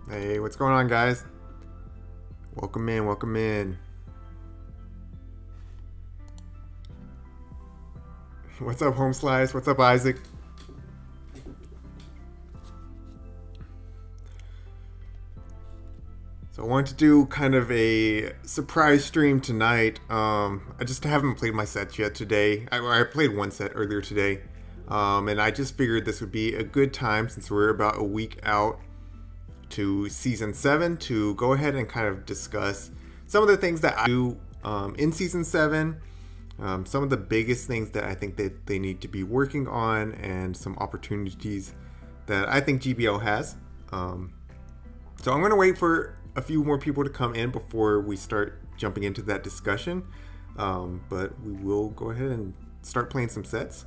Hey, what's going on, guys? Welcome in, welcome in. What's up, Home Slice? What's up, Isaac? So I wanted to do kind of a surprise stream tonight. I just haven't played my sets yet today. I played one set earlier today, and I just figured this would be a good time since we're about a week out to season 7 to go ahead and kind of discuss some of the things that I do in season 7, some of the biggest things that I think that they need to be working on, and some opportunities that I think GBL has. So I'm going to wait for a few more people to come in before we start jumping into that discussion. But we will go ahead and start playing some sets.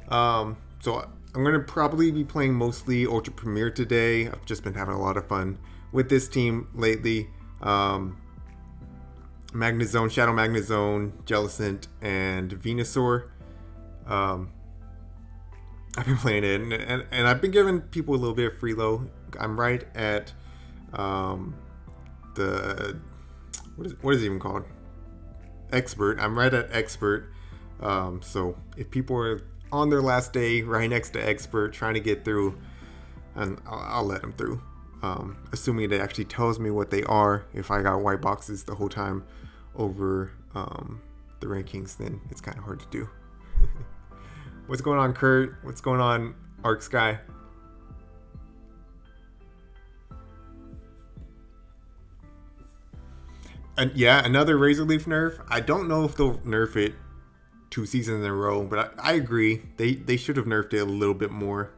So I'm going to probably be playing mostly Ultra Premier today. I've just been having a lot of fun with this team lately. Magnezone, Shadow Magnezone, Jellicent, and Venusaur. I've been playing it, and I've been giving people a little bit of freelo. I'm right at the what is it even called? Expert. I'm right at expert. So if people are on their last day, right next to expert, trying to get through, and I'll let them through. Assuming it actually tells me what they are. If I got white boxes the whole time over the rankings, then it's kind of hard to do. What's going on, Kurt? What's going on, Arc Sky? And yeah, another Razor Leaf nerf. I don't know if they'll nerf it 2 seasons in a row, but I agree. They should have nerfed it a little bit more.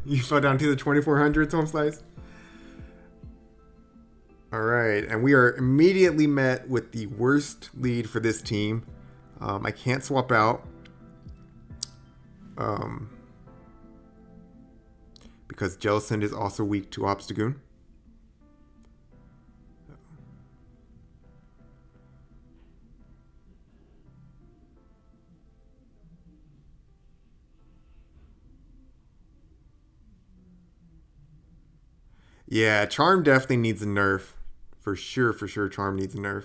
You fell down to the 2400s, Home Slice? Alright, and we are immediately met with the worst lead for this team. I can't swap out. Because Jellicent is also weak to Obstagoon. Yeah, Charm definitely needs a nerf. For sure, Charm needs a nerf.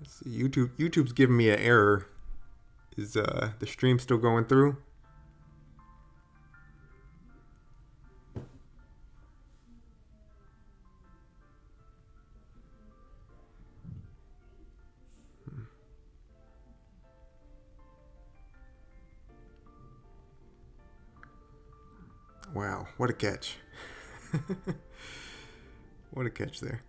Let's see, YouTube's giving me an error. Is the stream still going through? Wow, what a catch. What a catch there.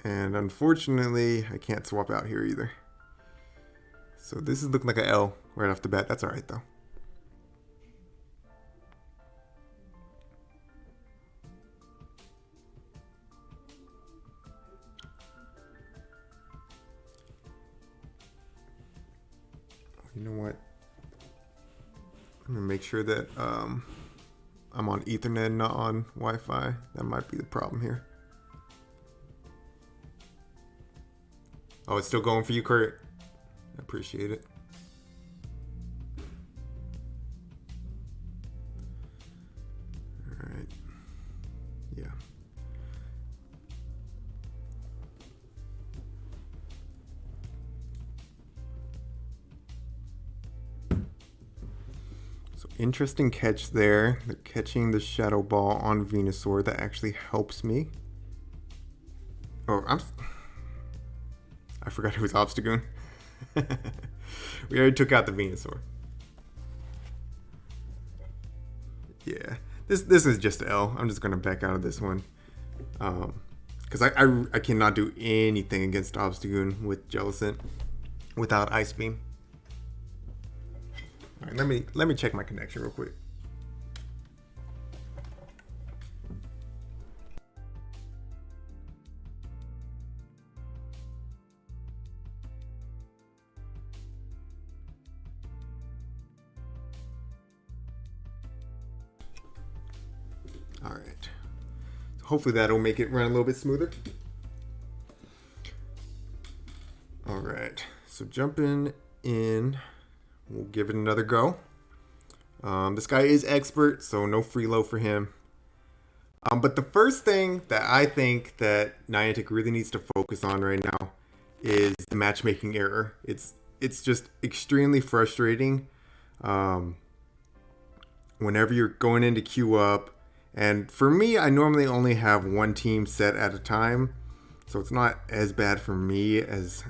And unfortunately, I can't swap out here either. So this is looking like an L right off the bat. That's alright though. You know what? I'm gonna make sure that I'm on Ethernet, not on Wi-Fi. That might be the problem here. Oh, it's still going for you, Kurt? I appreciate it. Alright. Yeah. So interesting catch there. They're catching the Shadow Ball on Venusaur. That actually helps me. Oh, I forgot it was Obstagoon. We already took out the Venusaur. Yeah, this is just L. I'm just gonna back out of this one, because I cannot do anything against Obstagoon with Jellicent without Ice Beam. All right, let me check my connection real quick. All right. So hopefully that'll make it run a little bit smoother. So jumping in, we'll give it another go. This guy is expert, so no freelo for him. But the first thing that I think that Niantic really needs to focus on right now is the matchmaking error. It's just extremely frustrating. Whenever you're going into queue up, and for me, I normally only have one team set at a time, so it's not as bad for me as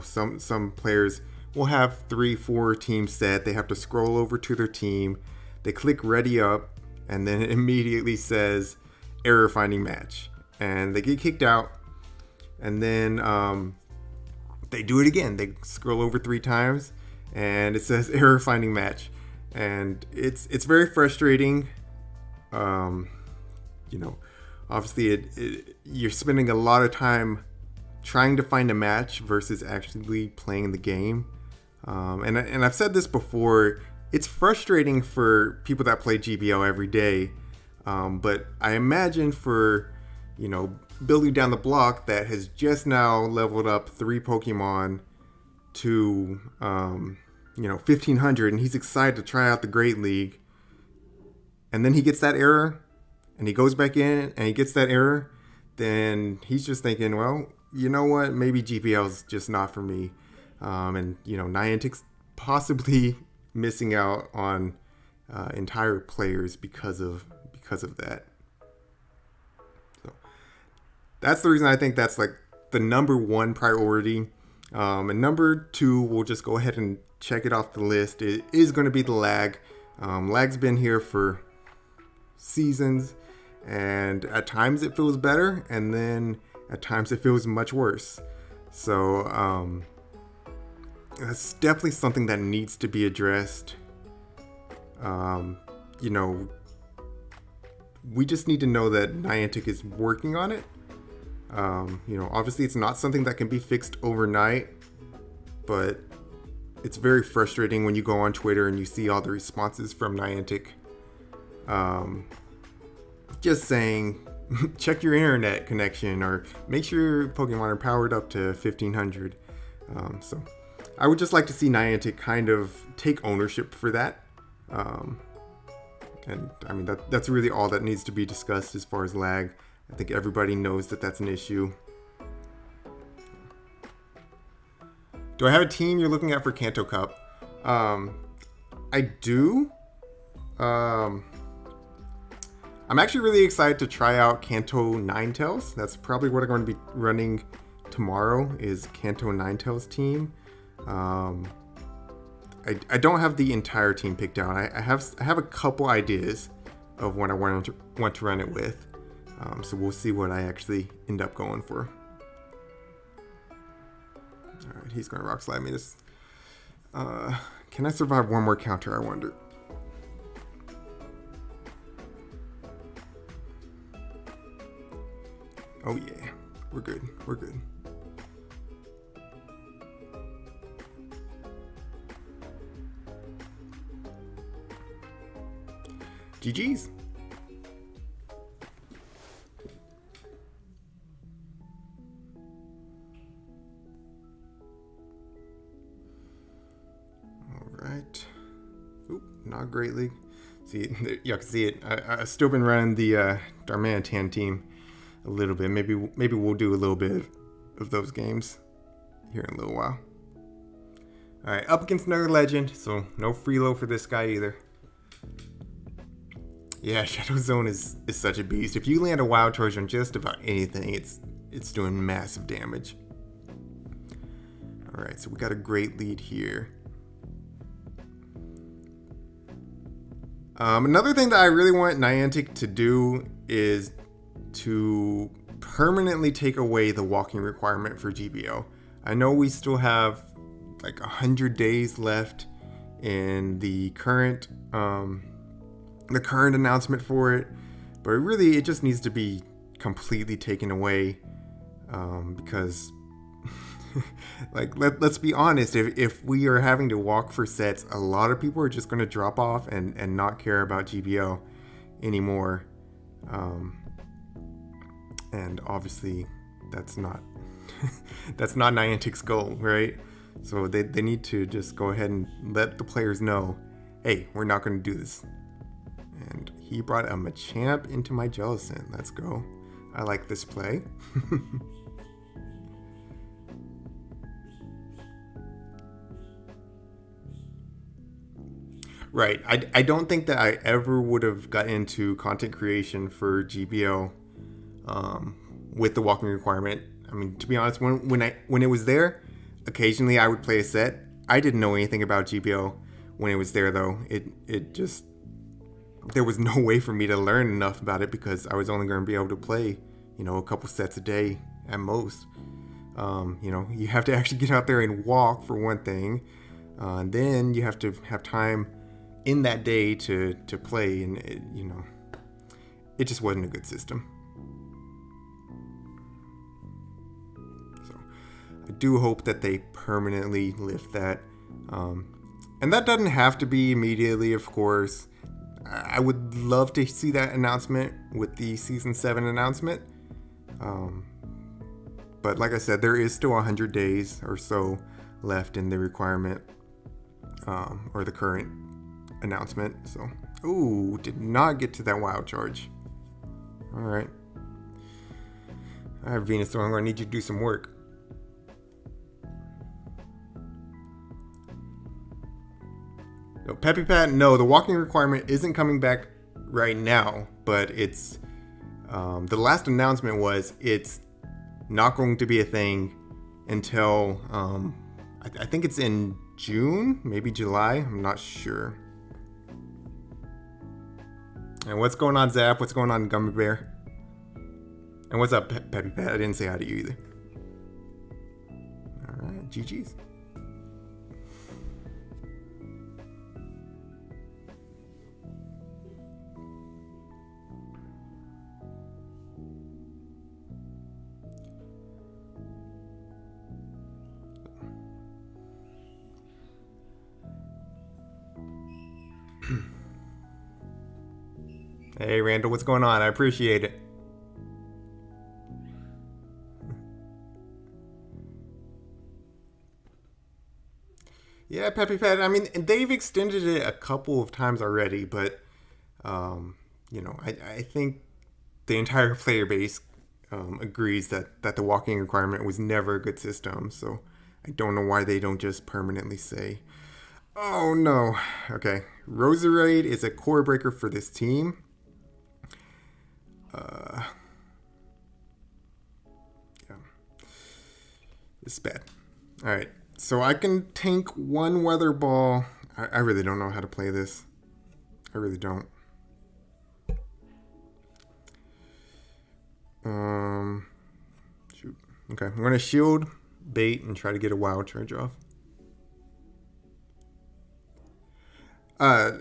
some players will have 3-4 teams set. They have to scroll over to their team, they click ready up, and then it immediately says error finding match, and they get kicked out. And then they do it again. They scroll over 3 times, and it says error finding match, and it's very frustrating. Obviously, you're spending a lot of time trying to find a match versus actually playing the game. And I've said this before. It's frustrating for people that play GBO every day, but I imagine for Billy down the block that has just now leveled up 3 Pokemon to 1500, and he's excited to try out the Great League, and then he gets that error, and he goes back in and he gets that error, then he's just thinking, well, you know what, maybe GBL is just not for me. Niantic's possibly missing out on entire players because of that. So that's the reason I think that's like the number 1 priority. And number 2, we'll just go ahead and check it off the list. It is going to be the lag. Lag's been here for seasons, and at times it feels better, and then at times it feels much worse. So that's definitely something that needs to be addressed. We just need to know that Niantic is working on it. Obviously it's not something that can be fixed overnight, but it's very frustrating when you go on Twitter and you see all the responses from Niantic. Just saying, check your internet connection, or make sure your Pokemon are powered up to 1500. So I would just like to see Niantic kind of take ownership for that. And I mean, that's really all that needs to be discussed as far as lag. I think everybody knows that that's an issue. Do I have a team you're looking at for Kanto Cup? I do. I'm actually really excited to try out Kanto Ninetales. That's probably what I'm going to be running tomorrow, is Kanto Ninetales team. I don't have the entire team picked out. I have a couple ideas of what I want to run it with. So we'll see what I actually end up going for. Alright, he's going to Rock Slide me this. Can I survive one more counter, I wonder? Oh yeah, we're good. We're good. GG's. Alright. Oop, not Great League. See, y'all can see it. I've still been running the Darmanitan team a little bit. Maybe we'll do a little bit of those games here in a little while. Alright, up against another legend, so no freelo for this guy either. Yeah, Shadow Zone is such a beast. If you land a Wild Charge on just about anything, it's doing massive damage. Alright, so we got a great lead here. Another thing that I really want Niantic to do is to permanently take away the walking requirement for GBO. I know we still have like 100 days left in the current announcement for it, but really it just needs to be completely taken away, because like let's be honest, if we are having to walk for sets, a lot of people are just going to drop off and not care about GBO anymore, and obviously that's not that's not Niantic's goal, right? So they need to just go ahead and let the players know, hey, we're not going to do this. And he brought a Machamp into my Jellicent. Let's go. I like this play. Right. I don't think that I ever would have got into content creation for GBO with the walking requirement. I mean, to be honest, when it was there, occasionally I would play a set. I didn't know anything about GBO when it was there, though. It just, there was no way for me to learn enough about it because I was only going to be able to play, a couple sets a day at most. You have to actually get out there and walk for one thing. And then you have to have time in that day to play, and it just wasn't a good system. So I do hope that they permanently lift that, and that doesn't have to be immediately, of course. I would love to see that announcement with the season 7 announcement, but like I said, there is still 100 days or so left in the requirement, or the current announcement. So, ooh, did not get to that wild charge. All right. I have Venusaur. I'm going to need you to do some work. No, Peppy Pat, no, the walking requirement isn't coming back right now, but it's, the last announcement was it's not going to be a thing until, I think it's in June, maybe July. I'm not sure. And what's going on, Zap? What's going on, Gummy Bear? And what's up, Peppy Pat? I didn't say hi to you either. All right, GG's. Hey, Randall, what's going on? I appreciate it. Yeah, Peppy Pat. I mean, they've extended it a couple of times already, but, I think the entire player base agrees that the walking requirement was never a good system. So I don't know why they don't just permanently say, oh, no. Okay, Roserade is a core breaker for this team. Yeah, it's bad. All right, so I can tank one weather ball. I really don't know how to play this. I really don't. Shoot. Okay, I'm gonna shield bait and try to get a wild charge off.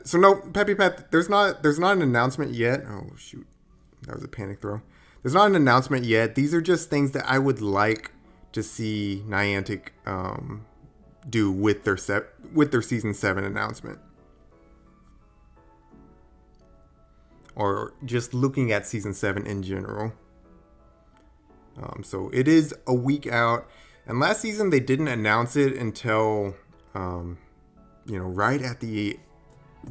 So no, Peppy Pat, there's not an announcement yet. Oh shoot. That was a panic throw. There's not an announcement yet. These are just things that I would like to see Niantic do with their season 7 announcement, or just looking at season 7 in general. So it is a week out, and last season they didn't announce it until right at the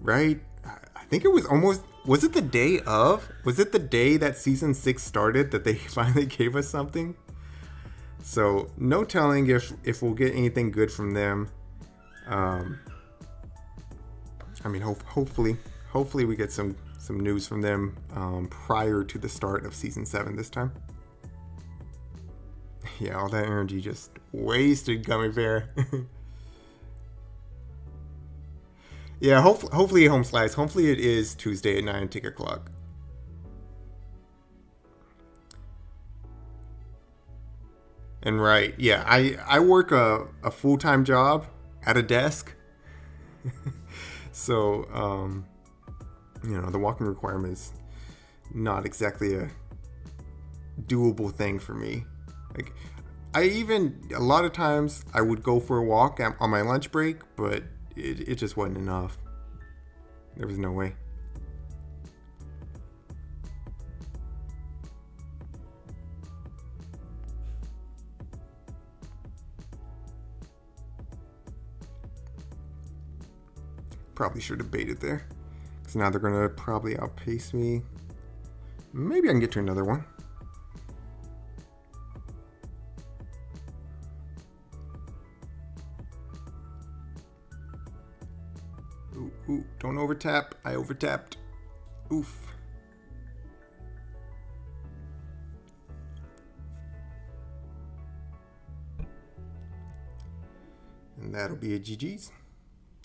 right. I think it was almost. Was it the day of? Was it the day that season 6 started that they finally gave us something? So no telling if we'll get anything good from them. I mean, hopefully we get some news from them prior to the start of season 7 this time. Yeah, all that energy just wasted, Gummy Bear. Yeah, hopefully home slice. Hopefully it is Tuesday at 9 tick o'clock. And right, yeah, I work a full-time job at a desk. So, the walking requirement is not exactly a doable thing for me. Like, a lot of times I would go for a walk on my lunch break, but it just wasn't enough. There was no way. Probably should have baited there. Because now they're going to probably outpace me. Maybe I can get to another one. Ooh, ooh, don't overtap. I overtapped. Oof. And that'll be a GG's.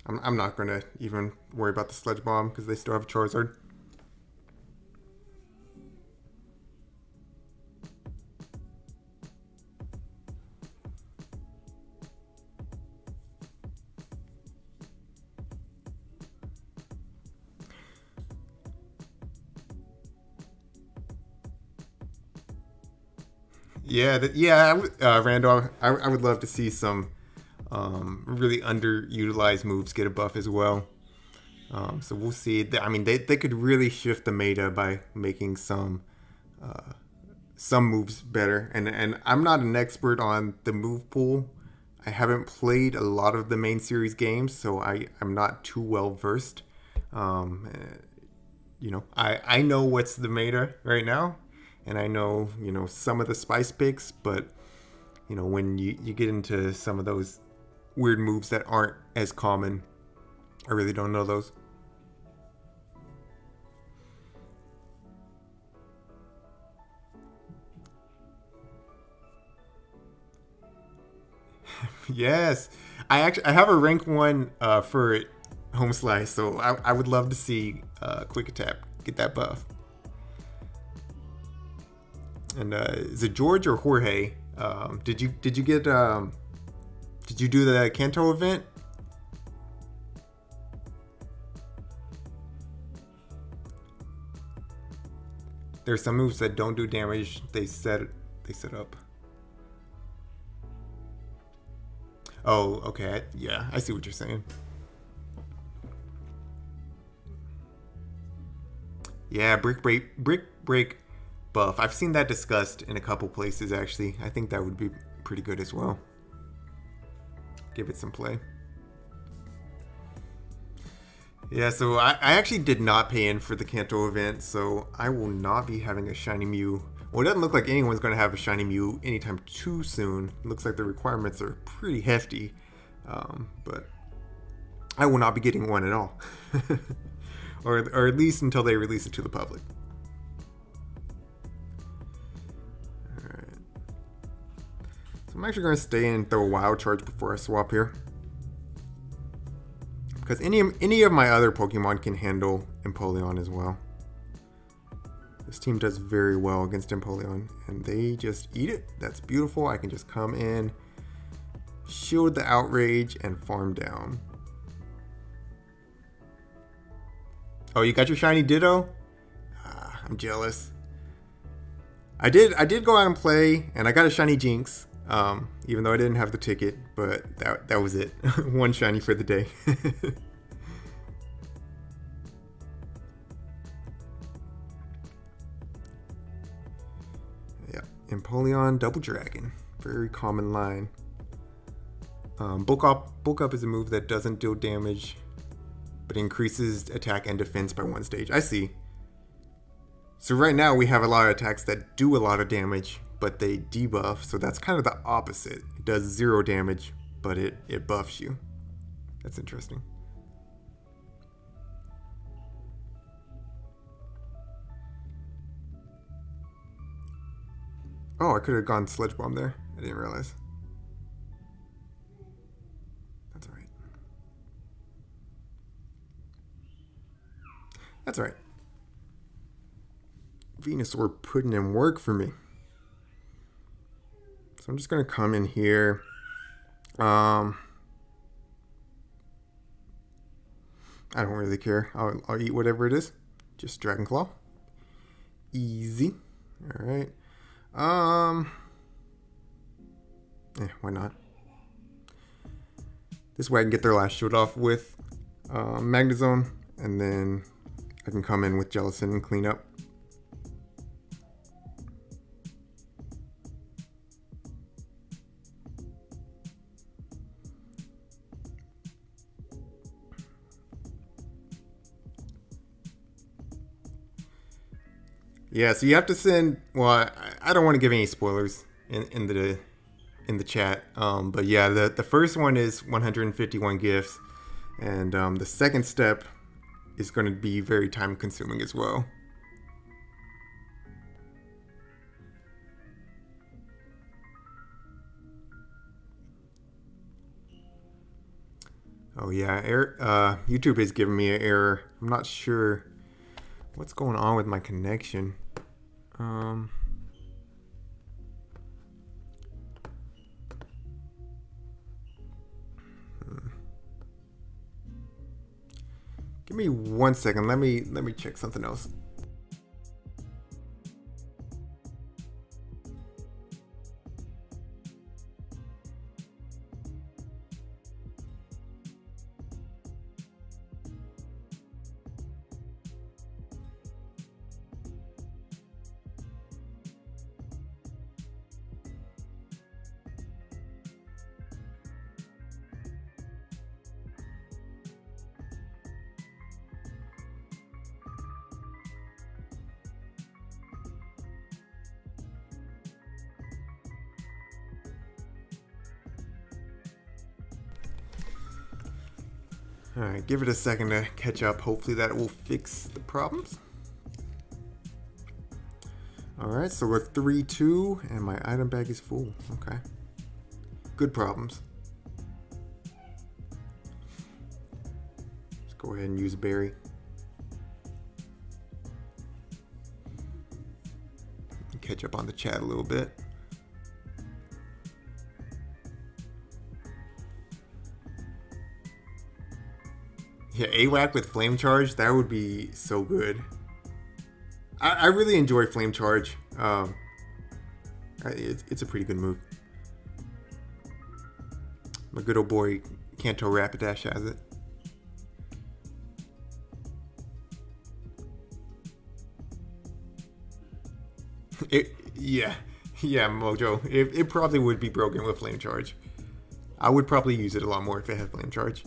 I'm not going to even worry about the Sledge Bomb because they still have a Charizard. Randall, I would love to see some really underutilized moves get a buff as well. So we'll see. I mean, they could really shift the meta by making some moves better. And I'm not an expert on the move pool. I haven't played a lot of the main series games, so I'm not too well versed. I know what's the meta right now, and I know some of the spice picks, but when you get into some of those weird moves that aren't as common, I really don't know those. Yes, I have a rank 1 for Home Slice, so I would love to see Quick Attack get that buff. And is it George or Jorge? Did you do the Kanto event? There's some moves that don't do damage. They set up. Oh, okay. Yeah, I see what you're saying. Yeah, brick break buff. I've seen that discussed in a couple places actually. I think that would be pretty good as well. Give it some play. Yeah, so I actually did not pay in for the Kanto event, so I will not be having a shiny Mew. Well, it doesn't look like anyone's going to have a shiny Mew anytime too soon. It looks like the requirements are pretty hefty, but I will not be getting one at all. or at least until they release it to the public. Alright. So I'm actually going to stay and throw a Wild Charge before I swap here. Because any of my other Pokemon can handle Empoleon as well. This team does very well against Empoleon, and they just eat it. That's beautiful. I can just come in, shield the Outrage, and farm down. Oh, you got your shiny Ditto? I'm jealous. I did go out and play, and I got a shiny Jinx, even though I didn't have the ticket, but that was it. One shiny for the day. Yeah, Empoleon, Double Dragon. Very common line. Bulk up is a move that doesn't deal damage, but increases attack and defense by 1 stage. I see. So right now we have a lot of attacks that do a lot of damage, but they debuff, so that's kind of the opposite. It does 0 damage, but it buffs you. That's interesting. Oh, I could have gone Sledge Bomb there. I didn't realize. That's alright. That's alright. Venusaur putting in work for me. So I'm just going to come in here. I don't really care. I'll eat whatever it is. Just Dragon Claw. Easy. Alright. Why not? This way I can get their last shield off with Magnezone, and then I can come in with Jellicent and clean up. Yeah, so you have to send. Well, I don't want to give any spoilers in the chat. But yeah, the first one is 151 gifts, and the second step is going to be very time consuming as well. Oh yeah, YouTube is giving me an error. I'm not sure what's going on with my connection. Um, Give me 1 second. Let me check something else. Alright, give it a second to catch up. Hopefully that will fix the problems. Alright, so we're 3-2 and my item bag is full. Okay. Good problems. Let's go ahead and use berry. Catch up on the chat a little bit. Yeah, AWAC with Flame Charge, that would be so good. I really enjoy Flame Charge. It's a pretty good move. My good old boy Kanto Rapidash has it. Yeah, Mojo. It probably would be broken with Flame Charge. I would probably use it a lot more if it had Flame Charge.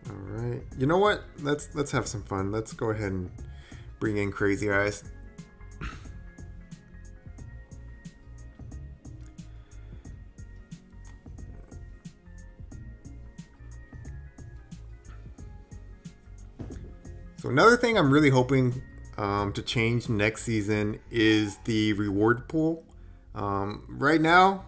Alright. You know what? Let's have some fun. Let's go ahead and bring in Crazy Eyes. So another thing I'm really hoping to change next season is the reward pool. Right now,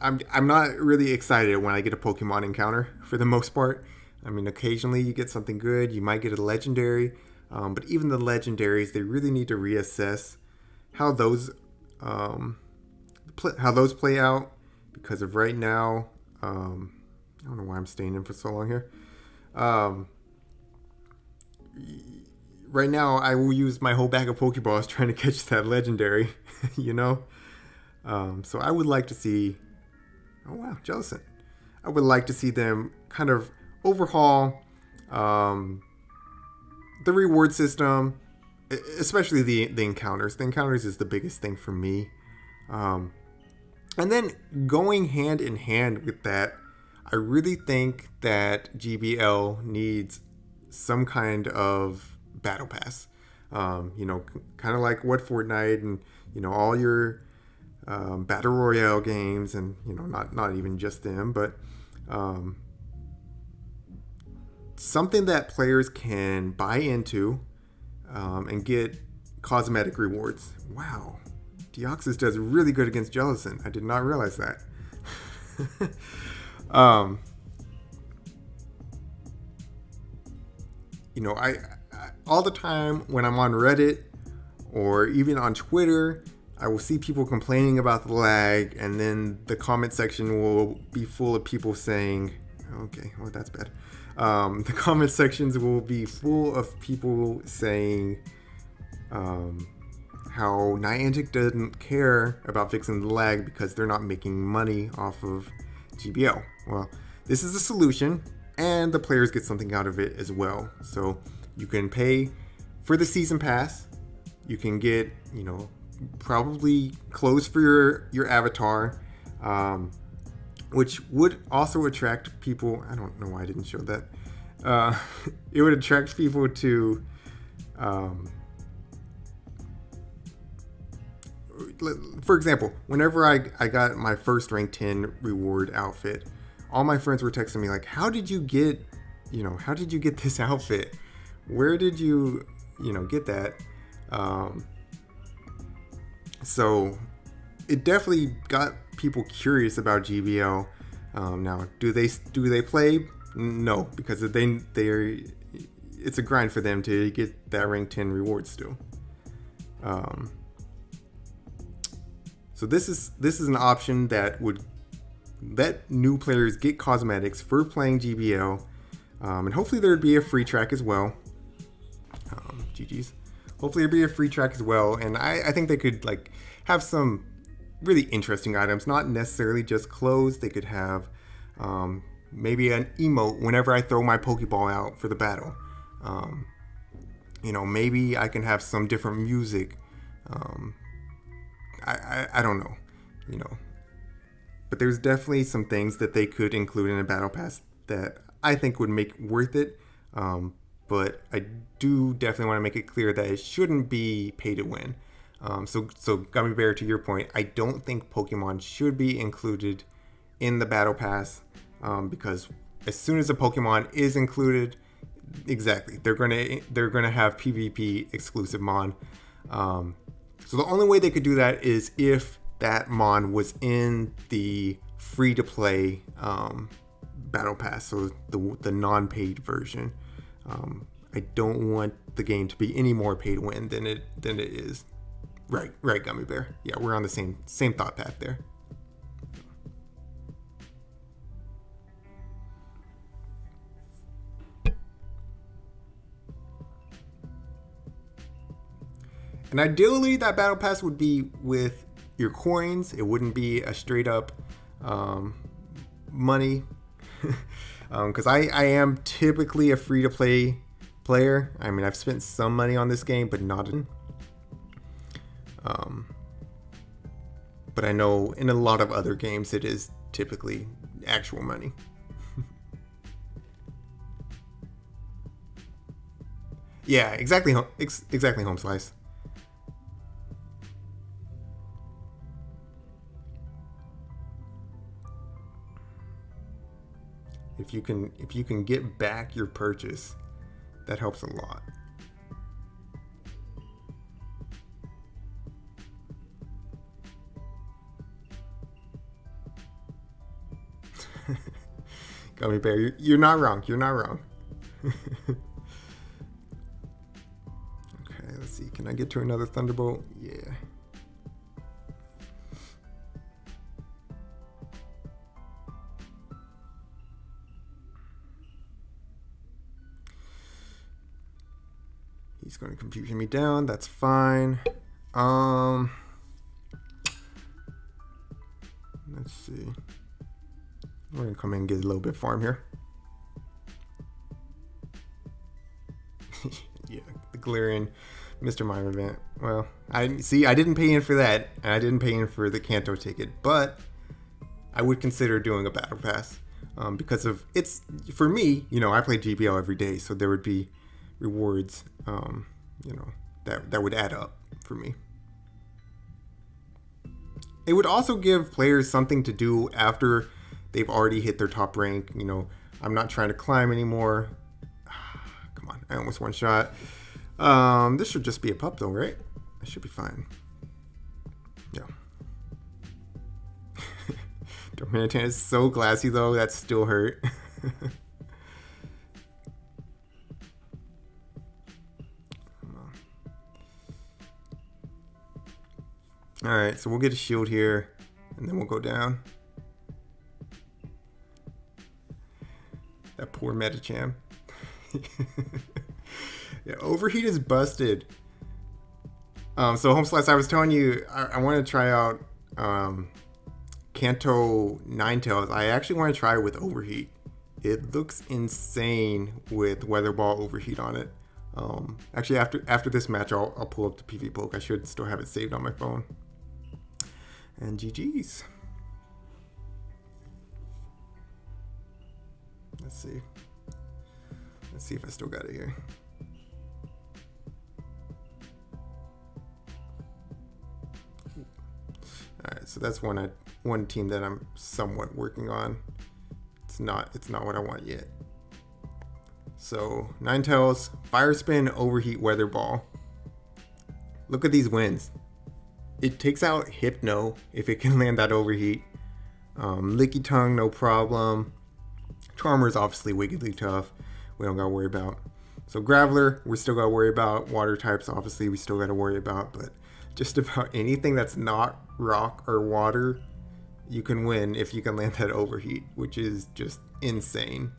I'm not really excited when I get a Pokemon encounter for the most part. I mean, occasionally you get something good. You might get a legendary, but even the legendaries, they really need to reassess how those play out. Because of right now, I don't know why I'm staying in for so long here. Right now, I will use my whole bag of Pokeballs trying to catch that legendary, you know? So I would like to see... Oh, wow, Jellicent. I would like to see them kind of overhaul the reward system, especially the encounters. The encounters is the biggest thing for me. And then going hand in hand with that, I really think that GBL needs some kind of battle pass. You know, kind of like what Fortnite and, you know, all your battle royale games, and, you know, not even just them, but something that players can buy into and get cosmetic rewards. Wow, Deoxys does really good against Jellicent. I did not realize that. You know, I all the time when I'm on Reddit or even on Twitter, I will see people complaining about the lag, and then the comment section will be full of people saying, okay, well, that's bad. The comment sections will be full of people saying how Niantic doesn't care about fixing the lag because they're not making money off of GBL. Well, this is a solution, and the players get something out of it as well. So you can pay for the season pass. You can get, you know, probably clothes for your avatar, which would also attract people. I don't know why I didn't show that. uh, it would attract people to um, for example, whenever I got my first rank 10 reward outfit, all my friends were texting me like, how did you get, how did you get this outfit? Where did you, get that? So it definitely got people curious about GBL. Now, do they play? No, because they're it's a grind for them to get that rank 10 reward still. So this is an option that would let new players get cosmetics for playing GBL, and hopefully there'd be a free track as well. GG's. Hopefully there'd be a free track as well, and I think they could like have some really interesting items, not necessarily just clothes. They could have maybe an emote whenever I throw my Pokeball out for the battle. Maybe I can have some different music. I don't know, but there's definitely some things that they could include in a battle pass that I think would make worth it. But I do definitely want to make it clear that it shouldn't be pay to win. So Gummy Bear, to your point, I don't think Pokemon should be included in the battle pass, because as soon as a Pokemon is included, exactly, they're gonna have PvP exclusive Mon. So the only way they could do that is if that Mon was in the free-to-play battle pass, so the non-paid version. I don't want the game to be any more pay to win than it is. Right, Gummy Bear. Yeah, we're on the same thought path there. And ideally, that battle pass would be with your coins. It wouldn't be a straight up money. Because I am typically a free to play player. I mean, I've spent some money on this game, but not in. But I know in a lot of other games, it is typically actual money. Yeah, exactly. Exactly, Home Slice. If you can get back your purchase, that helps a lot. Gummy Bear, you're not wrong. You're not wrong. Okay, let's see. Can I get to another Thunderbolt? Yeah. He's going to confusion me down. That's fine. Let's see. We're going to come in and get a little bit farm here. Yeah, the Galarian Mr. Mime event. Well, I didn't pay in for that, and I didn't pay in for the Kanto ticket, but I would consider doing a battle pass, because of it's for me. I play GBL every day, so there would be rewards, that would add up for me. It would also give players something to do after they've already hit their top rank. I'm not trying to climb anymore. Come on, I almost one shot. This should just be a pup though, right? It should be fine. Yeah. Darmanitan is so glassy though, that still hurt. Alright, so we'll get a shield here, and then we'll go down. That poor Medicham. Yeah, Overheat is busted. So Home Slice, I was telling you, I want to try out Kanto Ninetales. I actually want to try it with Overheat. It looks insane with Weather Ball Overheat on it. Actually, after this match, I'll pull up the PV Poke. I should still have it saved on my phone. And GG's. Let's see. Let's see if I still got it here. Alright, so that's one team that I'm somewhat working on. It's not what I want yet. So Ninetales, Fire Spin, Overheat, Weather Ball. Look at these wins. It takes out Hypno if it can land that Overheat. Lickitung, no problem. Charmer's obviously wickedly tough. We don't gotta worry about. So Graveler, we still gotta worry about. Water types, obviously, we still gotta worry about. But just about anything that's not rock or water, you can win if you can land that Overheat, which is just insane.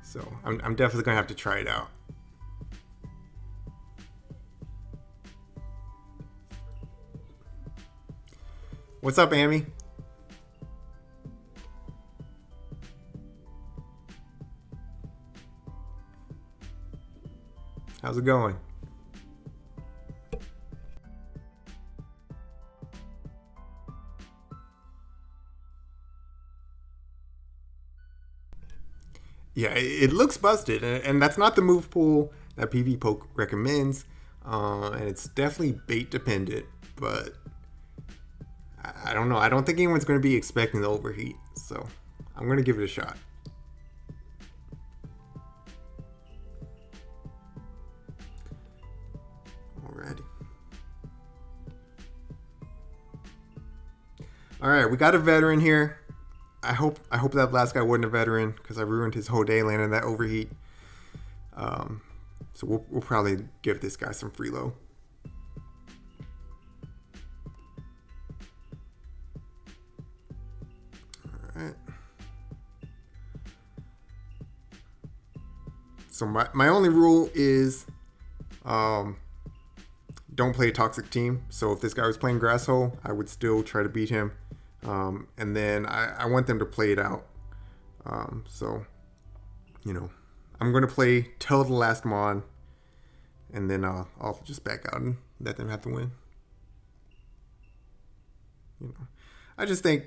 So I'm definitely gonna have to try it out. What's up, Amy? How's it going? Yeah, it looks busted, and that's not the move pool that PvPoke recommends, and it's definitely bait dependent, but I don't know. I don't think anyone's going to be expecting the Overheat, so I'm going to give it a shot. Alrighty. Alright, we got a veteran here. I hope that last guy wasn't a veteran, because I ruined his whole day landing that Overheat. So we'll probably give this guy some freelo. Alright. So my only rule is don't play a toxic team. So if this guy was playing Grass Hole, I would still try to beat him. And then I want them to play it out. So, you know, I'm going to play till the last Mon, and then I'll just back out and let them have to win. You know, I just think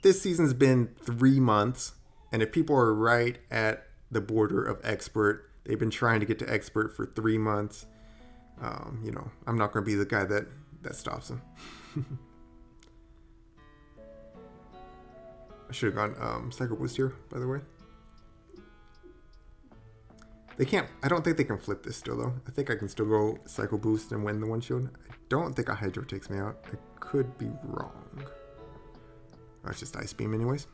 this season's been 3 months, and if people are right at the border of expert, they've been trying to get to expert for 3 months. You know, I'm not going to be the guy that stops them. I should have gone Psycho Boost here, by the way. They can't. I don't think they can flip this still, though. I think I can still go Psycho Boost and win the one shield. I don't think a Hydro takes me out. I could be wrong. Oh, it's just Ice Beam, anyways.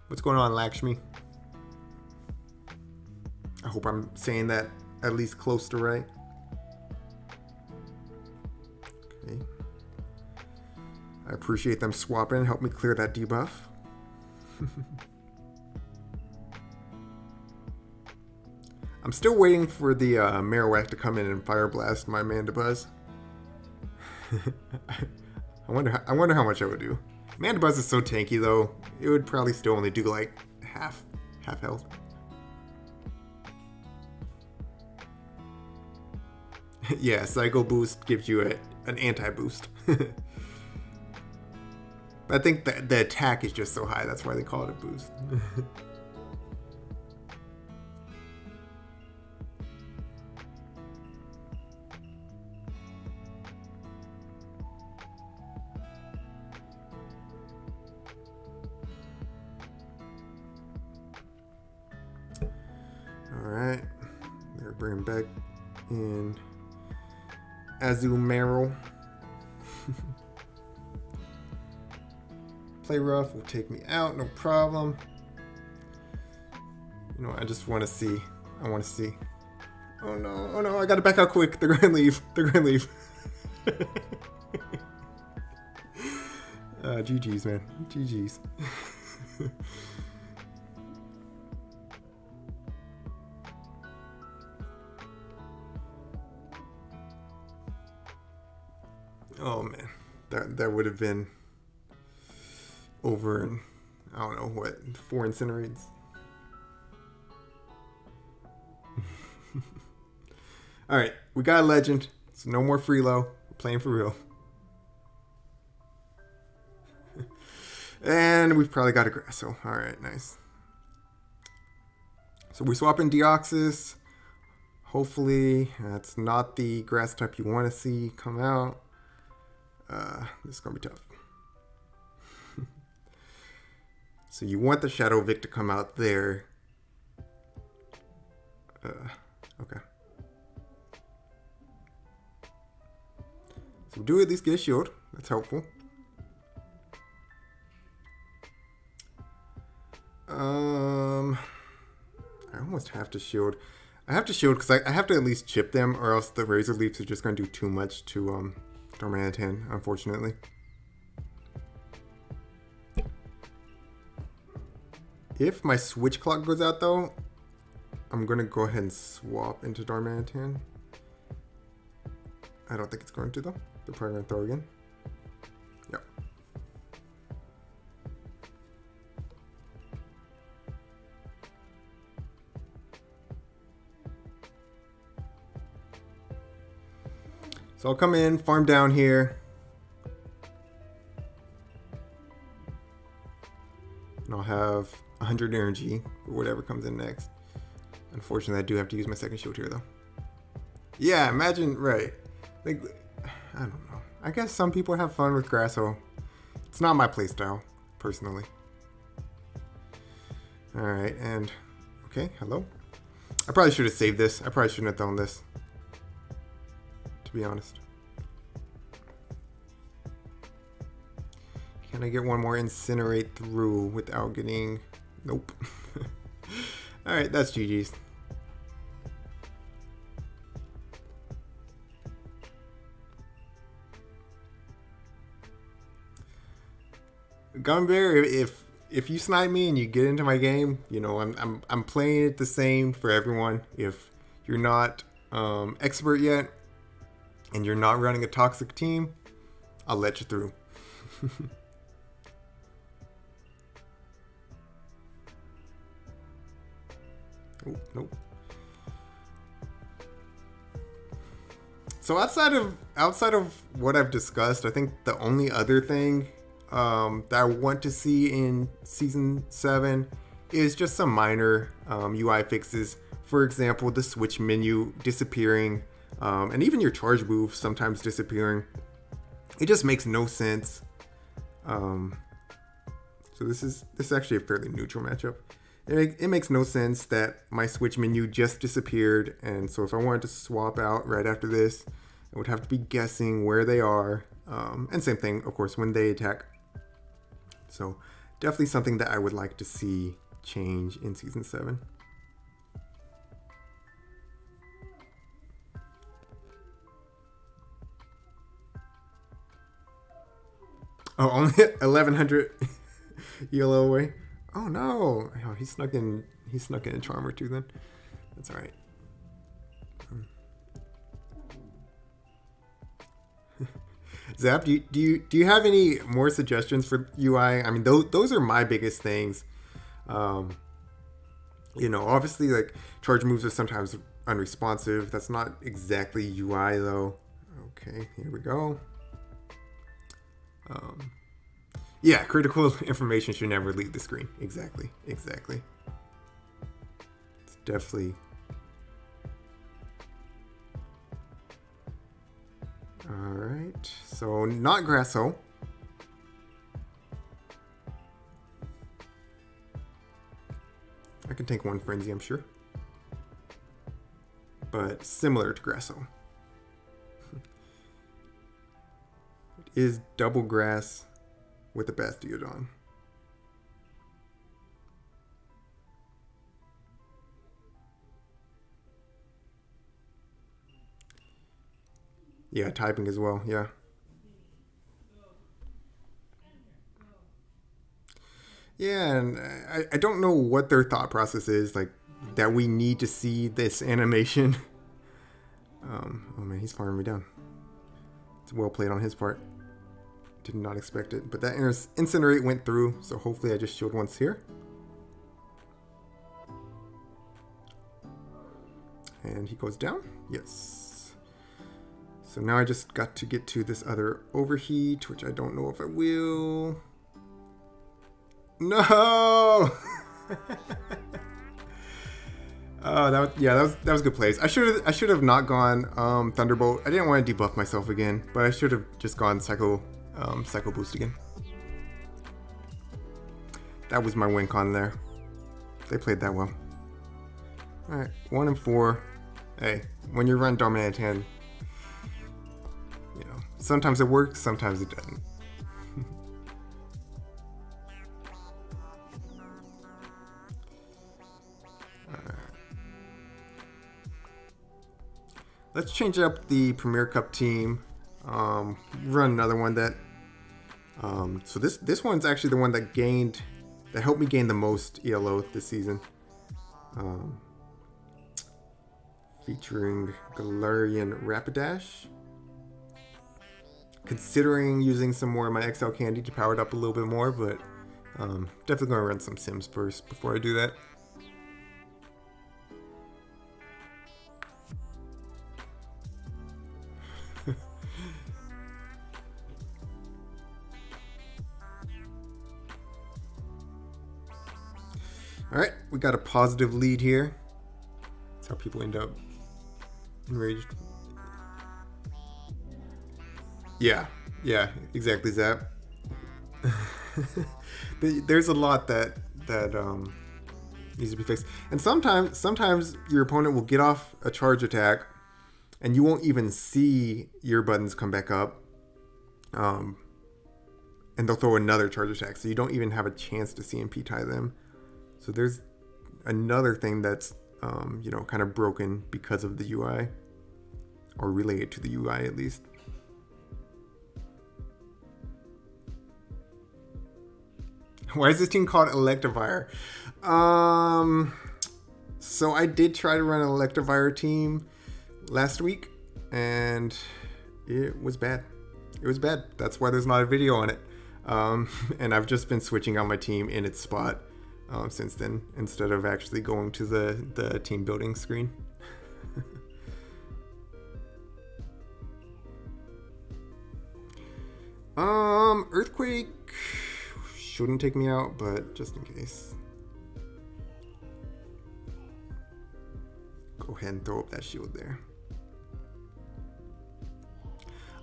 What's going on, Lakshmi? I hope I'm saying that at least close to right. Okay. I appreciate them swapping. Help me clear that debuff. I'm still waiting for the Marowak to come in and Fire Blast my Mandibuzz. I wonder how much I would do. Mandibuzz is so tanky though. It would probably still only do like half health. Yeah, Psycho Boost gives you an anti-boost. I think the attack is just so high, that's why they call it a boost. Alright, they're bringing back in Azumarill. Play rough will take me out, no problem. You know, I just want to see. I want to see. Oh no, I gotta back out quick. They're gonna leave. GG's, man. GG's. Oh man, that would have been over in, I don't know what, 4 Incinerates. All right, We got a legend. So no more Freelo. We're playing for real. And we've probably got a Grasso. Alright, nice. So we're swapping Deoxys. Hopefully that's not the grass type you want to see come out. This is going to be tough. So you want the Shadow Vic to come out there. Okay. So we do at least get a shield. That's helpful. I almost have to shield. I have to shield because I have to at least chip them, or else the Razor Leaps are just going to do too much to Darmanitan, unfortunately. If my Switch Clock goes out, though, I'm going to go ahead and swap into Darmanitan. I don't think it's going to, though. They're probably going to throw again. Yep. So I'll come in, farm down here. And I'll have 100 energy for whatever comes in next. Unfortunately, I do have to use my second shield here, though. Yeah, imagine, right. Like, I don't know. I guess some people have fun with Grasso. It's not my playstyle, personally. Alright, and... Okay, hello? I probably should have saved this. I probably shouldn't have thrown this. To be honest. Can I get one more Incinerate through without getting... Nope. Alright, that's GG's. Gunbear, if you snipe me and you get into my game, you know, I'm playing it the same for everyone. If you're not expert yet and you're not running a toxic team, I'll let you through. Oh, nope. So outside of what I've discussed, I think the only other thing that I want to see in Season 7 is just some minor UI fixes. For example, the switch menu disappearing, and even your charge move sometimes disappearing. It just makes no sense. So this is actually a fairly neutral matchup. It makes no sense that my switch menu just disappeared, and so if I wanted to swap out right after this, I would have to be guessing where they are. And same thing, of course, when they attack. So definitely something that I would like to see change in Season 7. Oh, only 1100 yellow away. Oh no! Oh, he snuck in a charm or two then. That's all right. Zap, do you have any more suggestions for UI? I mean, those are my biggest things. You know, obviously, like charge moves are sometimes unresponsive. That's not exactly UI though. Okay, here we go. Yeah, critical information should never leave the screen. Exactly. It's definitely... Alright, so not Grasso. I can take one Frenzy, I'm sure. But similar to Grasso. It is double grass with a Bastiodon. Yeah, typing as well, yeah. Yeah, and I don't know what their thought process is, like, that we need to see this animation. Oh man, he's farming me down. It's well played on his part. Did not expect it, but that Incinerate went through, so hopefully I just shield once here. And he goes down? Yes. So now I just got to get to this other overheat, which I don't know if I will. No! Oh, that was a good place. I should have not gone Thunderbolt. I didn't want to debuff myself again, but I should have just gone Psycho Boost again. That was my win con there. They played that well. All right, 1 and 4. Hey, when you run Dominant Hand, you know, sometimes it works, sometimes it doesn't. Let's change up the Premier Cup team. Run another one that. So this one's actually the one that helped me gain the most ELO this season. Featuring Galarian Rapidash. Considering using some more of my XL candy to power it up a little bit more, but definitely gonna run some Sims first before I do that. Alright, we got a positive lead here. That's how people end up enraged. Yeah, exactly, Zap. There's a lot that needs to be fixed. And sometimes your opponent will get off a charge attack and you won't even see your buttons come back up. And they'll throw another charge attack, so you don't even have a chance to CMP tie them. So there's another thing that's, kind of broken because of the UI, or related to the UI at least. Why is this team called Electivire? So I did try to run an Electivire team last week, and it was bad. It was bad. That's why there's not a video on it. And I've just been switching out my team in its spot since then, instead of actually going to the team building screen. Earthquake shouldn't take me out, but just in case. Go ahead and throw up that shield there.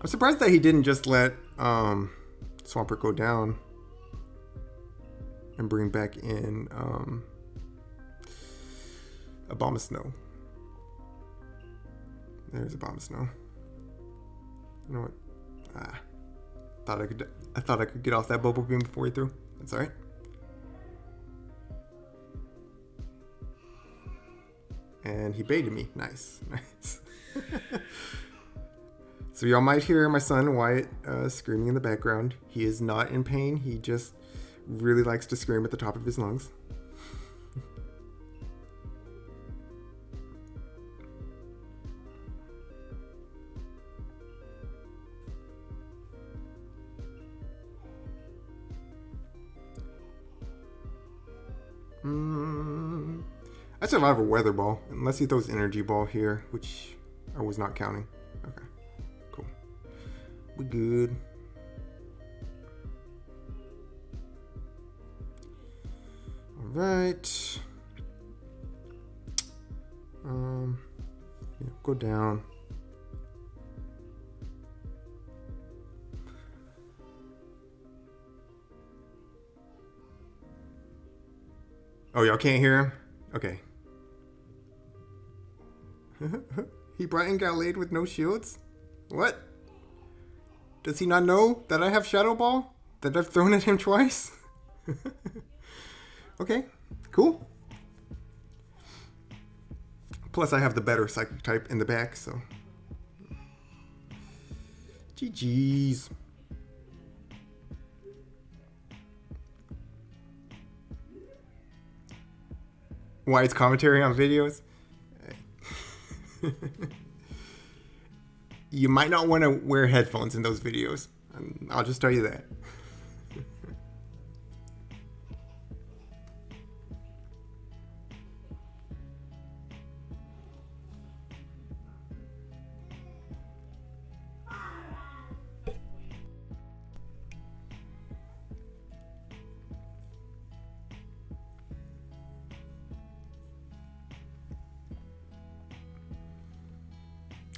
I'm surprised that he didn't just let Swampert go down and bring back in Abomasnow. There's Abomasnow. You know what? I thought I could get off that bubble beam before he threw. That's all right. And he baited me. Nice. So y'all might hear my son Wyatt screaming in the background. He is not in pain. He just really likes to scream at the top of his lungs. I survive a weather ball, unless he throws energy ball here, which I was not counting. Okay, cool. We good. All right. Go down. Oh, y'all can't hear him? Okay. He brought in Gallade with no shields? What? Does he not know that I have Shadow Ball? That I've thrown at him twice? Okay, cool. Plus I have the better Psychic type in the back, so. GG's. Why it's commentary on videos? You might not want to wear headphones in those videos. I'll just tell you that.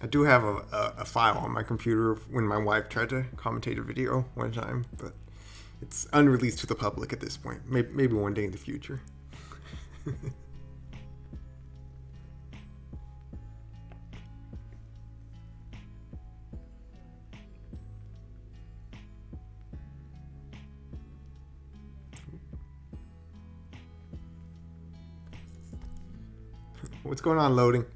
I do have a file on my computer when my wife tried to commentate a video one time, but it's unreleased to the public at this point. Maybe one day in the future. What's going on, loading?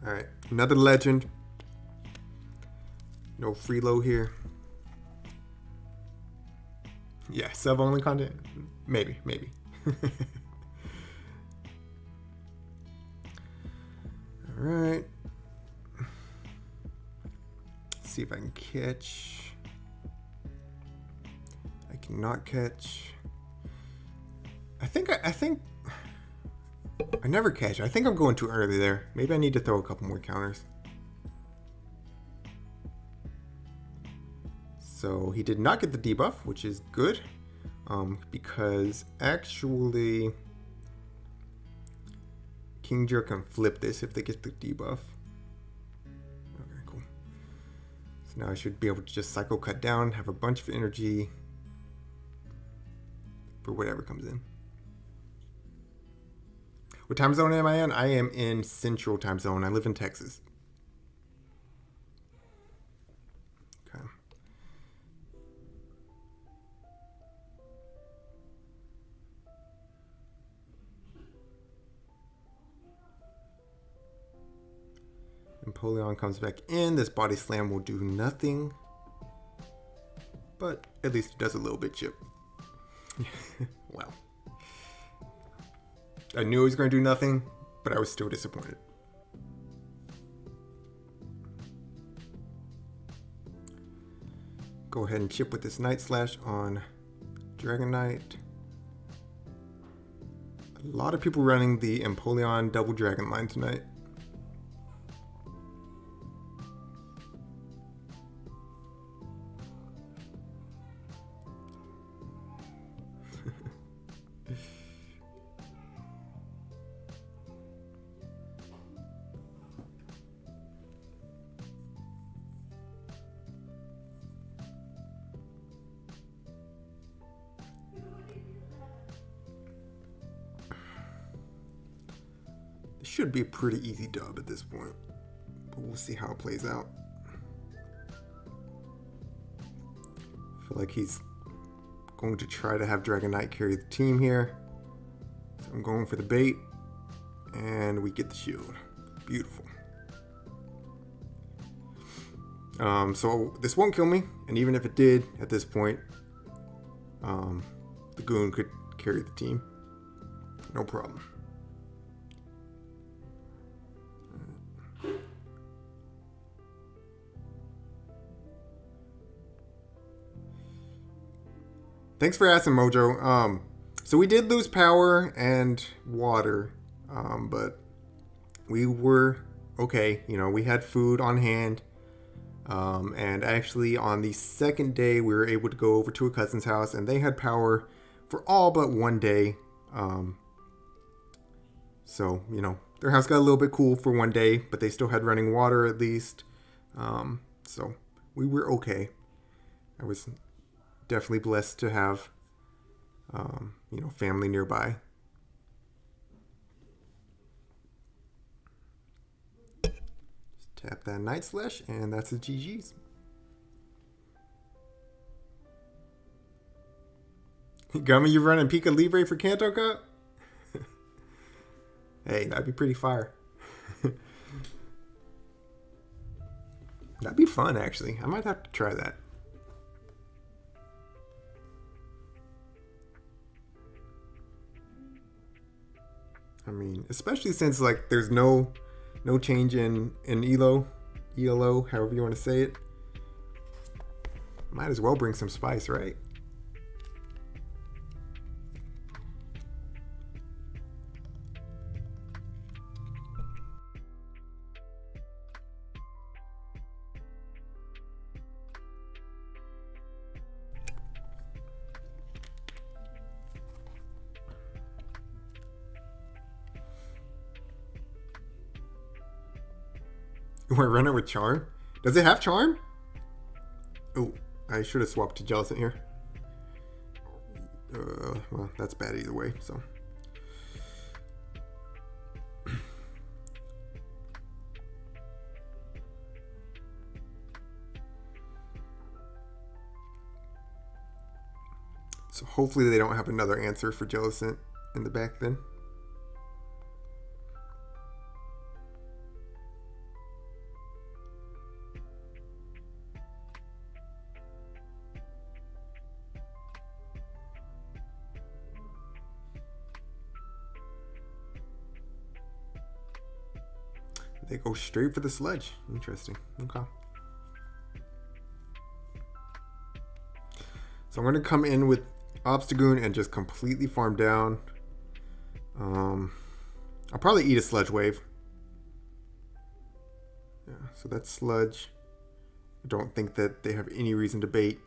All right, another legend. No freeload here. Yeah, sub-only content? Maybe. All right. See if I can catch. I cannot catch. I think I never catch. I think I'm going too early there. Maybe I need to throw a couple more counters. So he did not get the debuff, which is good, because actually Kingdra can flip this if they get the debuff. Okay, cool. So now I should be able to just cycle cut down, have a bunch of energy for whatever comes in. What time zone am I in? I am in Central Time Zone. I live in Texas. Okay. Empoleon comes back in. This body slam will do nothing, but at least it does a little bit, Chip. Well, I knew it was going to do nothing, but I was still disappointed. Go ahead and chip with this Night Slash on Dragonite. A lot of people running the Empoleon Double Dragon line tonight. Should be a pretty easy dub at this point, but we'll see how it plays out. I feel like he's going to try to have Dragonite carry the team here, so I'm going for the bait, and we get the shield. Beautiful. So this won't kill me, and even if it did at this point, the Goon could carry the team, no problem. Thanks for asking, Mojo. So we did lose power and water, but we were okay. You know, we had food on hand. And actually on the second day, we were able to go over to a cousin's house, and they had power for all but one day. So, you know, their house got a little bit cool for one day, but they still had running water at least. So we were okay. I was definitely blessed to have, you know, family nearby. Just tap that Night Slash, and that's the GG's. Gummy, you running Pika Libre for Kanto Cup? Hey, that'd be pretty fire. That'd be fun, actually. I might have to try that. I mean, especially since like there's no change in ELO, however you want to say it. Might as well bring some spice, right? You want to run it with Charm? Does it have Charm? Oh, I should have swapped to Jellicent here. Well, that's bad either way, so. So hopefully they don't have another answer for Jellicent in the back then. They go straight for the Sludge. Interesting. Okay. So I'm going to come in with Obstagoon and just completely farm down. I'll probably eat a Sludge Wave. Yeah, so that's Sludge. I don't think that they have any reason to bait,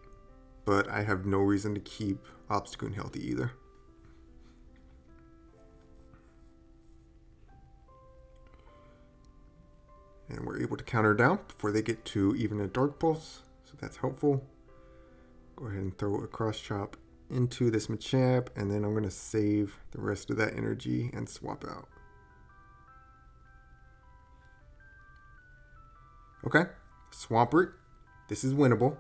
but I have no reason to keep Obstagoon healthy either. And we're able to counter down before they get to even a Dark Pulse, so that's helpful. Go ahead and throw a Cross Chop into this Machamp, and then I'm going to save the rest of that energy and swap out. Okay, Swampert. This is winnable.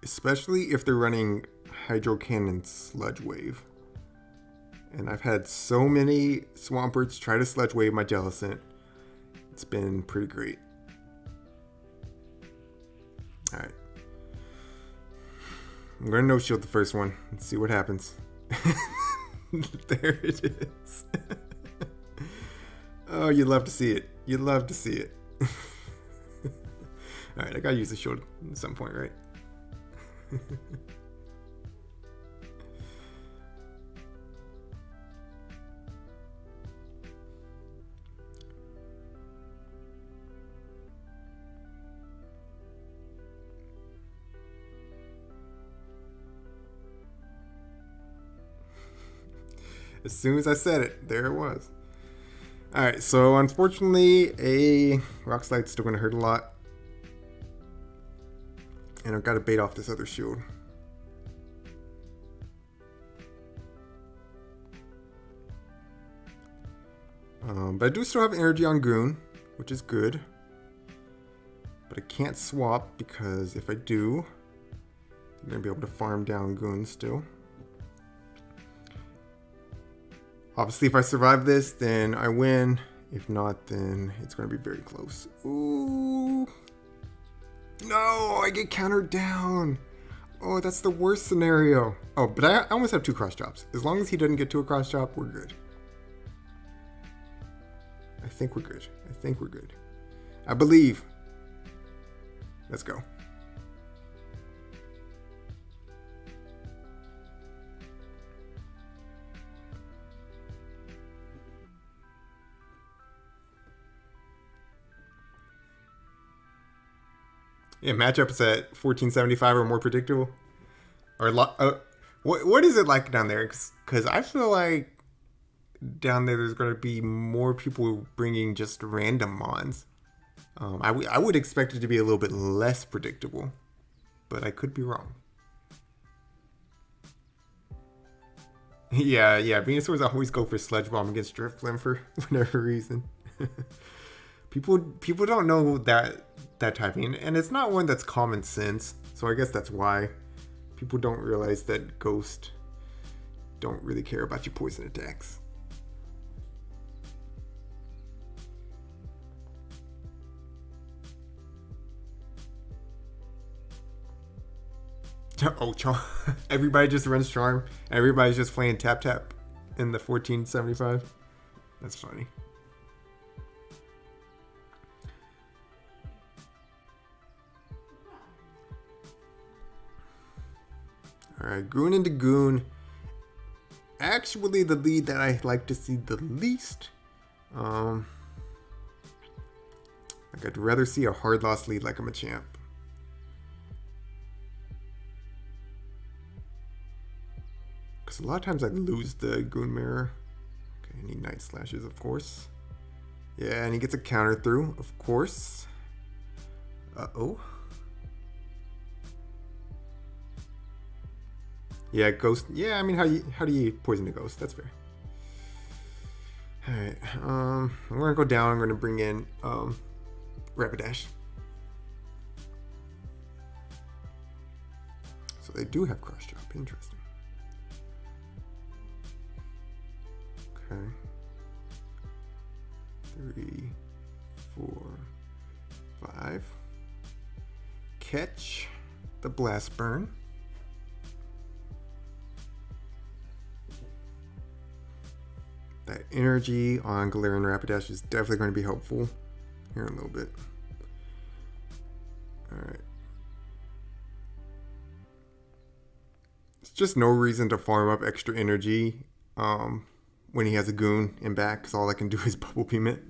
Especially if they're running Hydro Cannon Sludge Wave. And I've had so many Swamperts try to Sludge Wave my Jellicent. It's been pretty great. Alright. I'm going to no-shield the first one and see what happens. There it is. Oh, you'd love to see it. You'd love to see it. Alright, I gotta use the shield at some point, right? As soon as I said it, there it was. Alright, so unfortunately, a Rock Slide's still going to hurt a lot. And I've got to bait off this other shield. But I do still have energy on Goon, which is good. But I can't swap because if I do, I'm going to be able to farm down Goon still. Obviously, if I survive this, then I win. If not, then it's going to be very close. Ooh. No, I get countered down. Oh, that's the worst scenario. Oh, but I almost have 2 Cross Chops. As long as he doesn't get to a Cross Chop, we're good. I think we're good. I think we're good. I believe. Let's go. Yeah, matchups at 1475 are more predictable. Or what is it like down there? Because I feel like down there's going to be more people bringing just random mons. I would expect it to be a little bit less predictable, but I could be wrong. Yeah, Venusaurs always go for Sludge Bomb against Drifblim for whatever reason. People don't know that typing, and it's not one that's common sense, so I guess that's why people don't realize that Ghost don't really care about your poison attacks. Oh, everybody just runs Charm. Everybody's just playing Tap Tap in the 1475. That's funny. Alright, Goon into Goon. Actually, the lead that I like to see the least. Like I'd rather see a hard loss lead like a Machamp. Because a lot of times I lose the Goon Mirror. Okay, I need Night Slashes, of course. Yeah, and he gets a counter through, of course. Uh-oh. Yeah, ghost. Yeah, I mean, how do you poison a ghost? That's fair. All right. I'm gonna go down. I'm gonna bring in Rapidash. So they do have cross chop. Interesting. Okay. 3, 4, 5. Catch the blast burn. That energy on Galarian Rapidash is definitely going to be helpful here in a little bit. Alright. It's just no reason to farm up extra energy when he has a Goon in back, because all I can do is Bubble Beam it.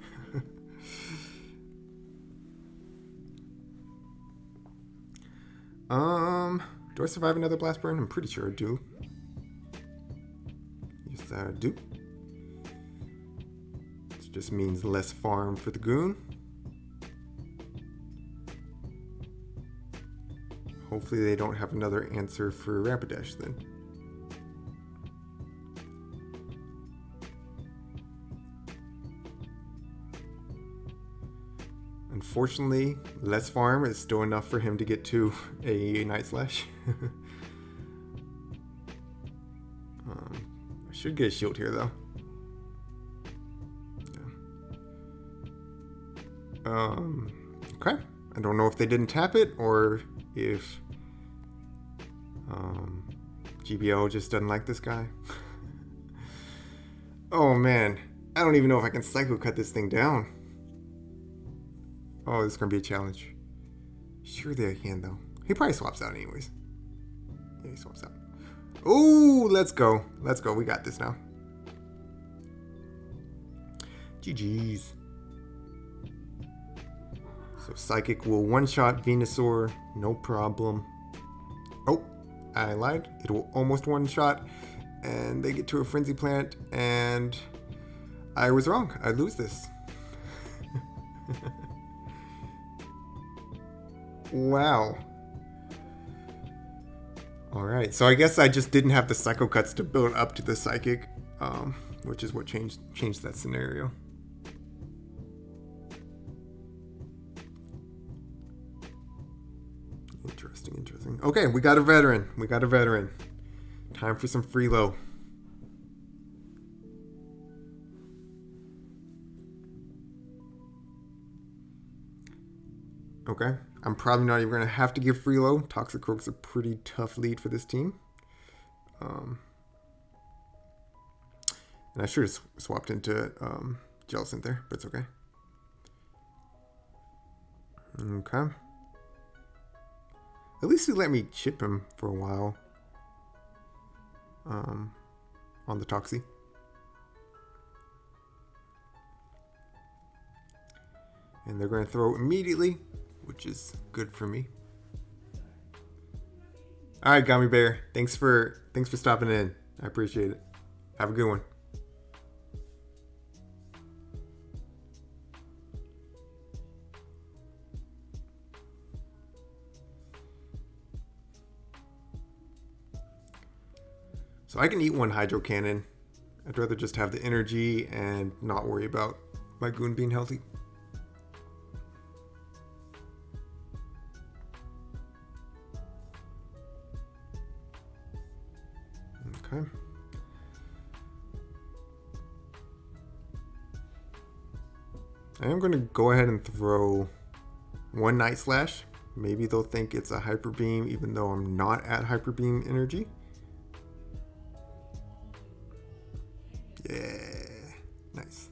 Do I survive another Blast Burn? I'm pretty sure I do. Yes, I do. This just means less farm for the Goon. Hopefully they don't have another answer for Rapidash then. Unfortunately, less farm is still enough for him to get to a Night Slash. I should get a shield here though. Yeah. Okay. I don't know if they didn't tap it or if GBO just doesn't like this guy. Oh man, I don't even know if I can Psycho Cut this thing down. Oh, this is gonna be a challenge. Surely I can though. He probably swaps out anyways. Yeah, he swaps out. Ooh, let's go. Let's go. We got this now. GG's. So Psychic will one-shot Venusaur, no problem. Oh, I lied. It will almost one-shot, and they get to a Frenzy Plant, and I was wrong. I lose this. Wow. Alright, so I guess I just didn't have the Psycho Cuts to build up to the Psychic, which is what changed that scenario. Interesting. Okay, we got a veteran. Time for some Freelo. Okay, I'm probably not even going to have to give Freelo. Toxicroak's a pretty tough lead for this team. And I should have swapped into Jellicent there, but it's okay. Okay. At least he let me chip him for a while. On the Toxie. And they're going to throw immediately, which is good for me. All right, Gummy Bear. Thanks for stopping in. I appreciate it. Have a good one. So I can eat one Hydro Cannon. I'd rather just have the energy and not worry about my Goon being healthy. Okay. I am going to go ahead and throw one Night Slash. Maybe they'll think it's a Hyper Beam even though I'm not at Hyper Beam energy. Yeah, nice.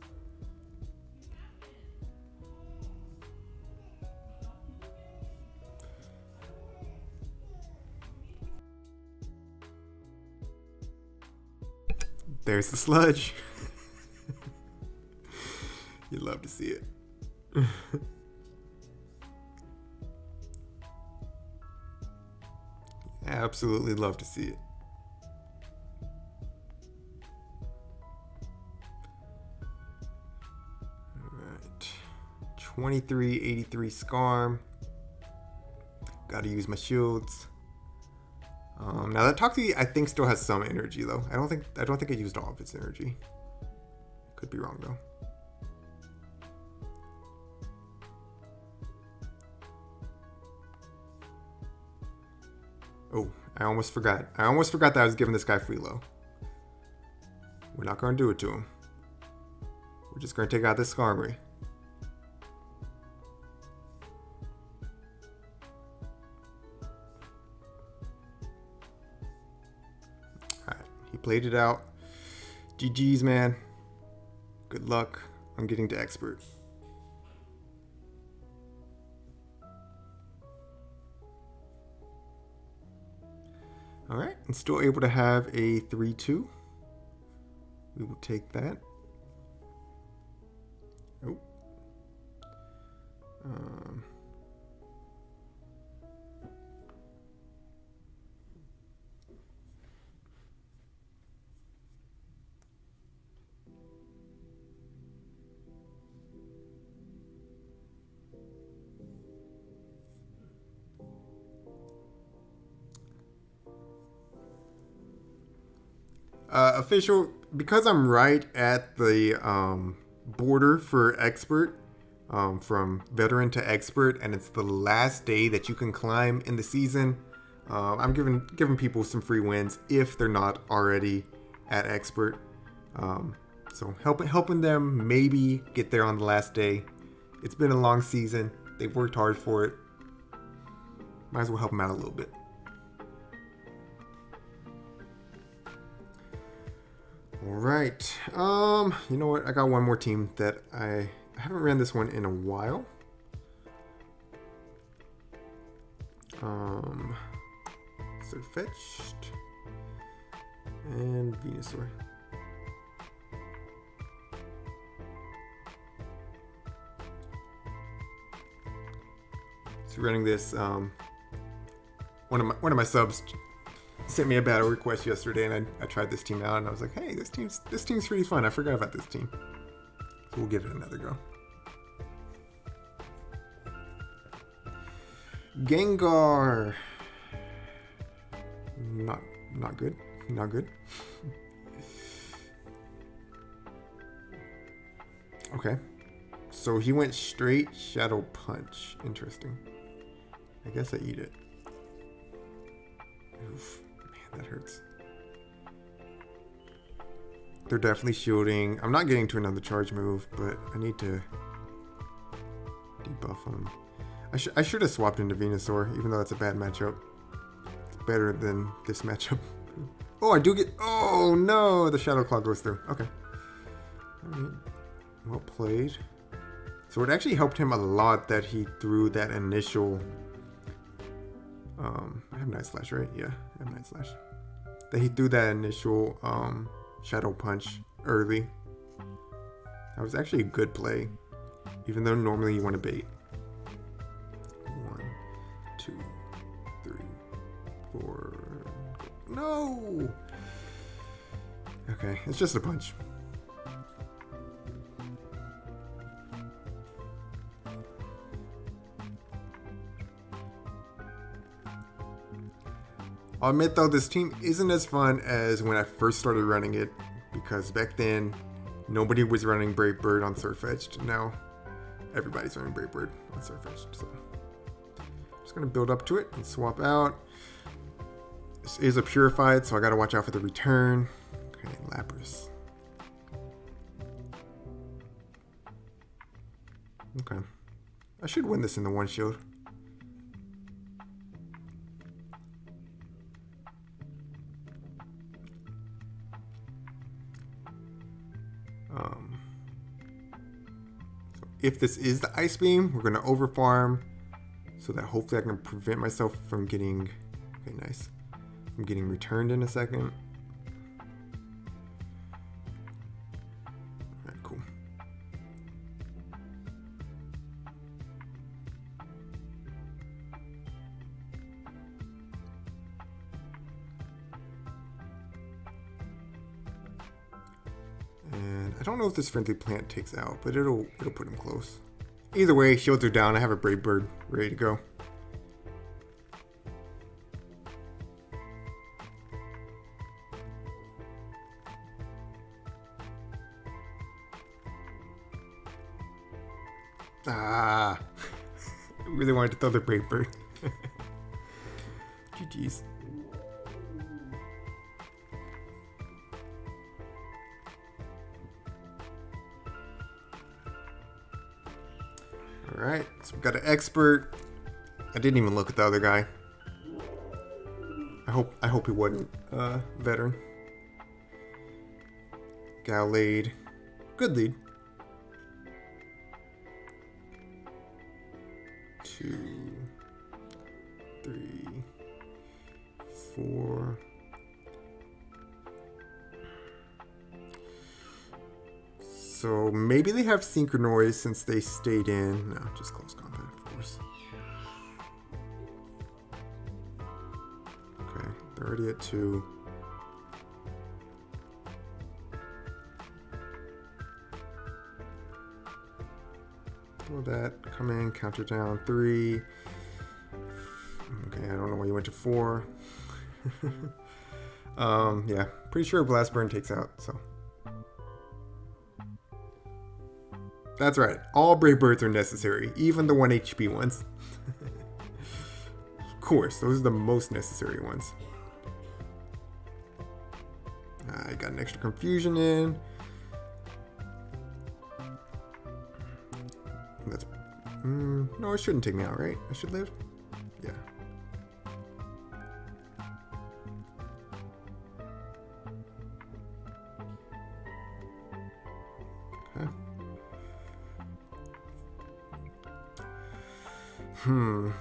There's the sludge. You'd love to see it. Absolutely love to see it. Alright. 2383 Scarm. Gotta use my shields. Now that Toxie I think still has some energy though. I don't think it used all of its energy. Could be wrong though. Oh, I almost forgot. I almost forgot that I was giving this guy free low. We're not gonna do it to him. We're just gonna take out this Skarmory. Alright, he played it out. GG's, man. Good luck on getting to expert. Alright, and still able to have a 3-2. We will take that. Oh. Official, because I'm right at the border for expert, from veteran to expert, and it's the last day that you can climb in the season. I'm giving people some free wins if they're not already at expert. So helping them maybe get there on the last day. It's been a long season. They've worked hard for it. Might as well help them out a little bit. All right. You know what? I got one more team that I haven't ran this one in a while. Sirfetch'd and Venusaur. So running this, one of my subs sent me a battle request yesterday, and I tried this team out, and I was like, hey, this team's pretty fun. I forgot about this team. So we'll give it another go. Gengar. Not good. Not good. Okay. So he went straight Shadow Punch. Interesting. I guess I eat it. Oof. Man, that hurts. They're definitely shielding. I'm not getting to another charge move, but I need to debuff him. I should have swapped into Venusaur, even though that's a bad matchup. It's better than this matchup. Oh, I do get... Oh, no! The Shadow Claw goes through. Okay. Alright. Well played. So it actually helped him a lot that he threw that initial... I have Night Slash, right? Yeah, I have Night Slash. That he threw that initial Shadow Punch early. That was actually a good play. Even though normally you want to bait. 1, 2, 3, 4... No! Okay, it's just a punch. I'll admit though, this team isn't as fun as when I first started running it, because back then nobody was running Brave Bird on Sirfetch'd. Now everybody's running Brave Bird on Sirfetch'd. So just gonna build up to it and swap out. This is a Purified, so I gotta watch out for the return. Okay, Lapras. Okay. I should win this in the one shield. So if this is the Ice Beam, we're gonna overfarm so that hopefully I can prevent myself from getting, okay, nice. I'm getting returned in a second. Alright, cool. And I don't know if this Friendly Plant takes out, but it'll put him close. Either way, shields are down. I have a Brave Bird ready to go. Ah, I really wanted to throw the Brave Bird. GG's. Alright, so we got an expert. I didn't even look at the other guy. I hope he wasn't veteran. Gallade. Good lead. 2, 3, 4. So maybe they have Synchronoise since they stayed in. No, just close combat, of course. Okay, they're already at 2. Throw that, come in, counter down, 3. Okay, I don't know why you went to 4. Yeah, pretty sure Blast Burn takes out, so. That's right, all Brave Birds are necessary, even the 1 HP ones. Of course, those are the most necessary ones. I got an extra Confusion in. That's no, it shouldn't take me out, right? I should live? Yeah. Okay.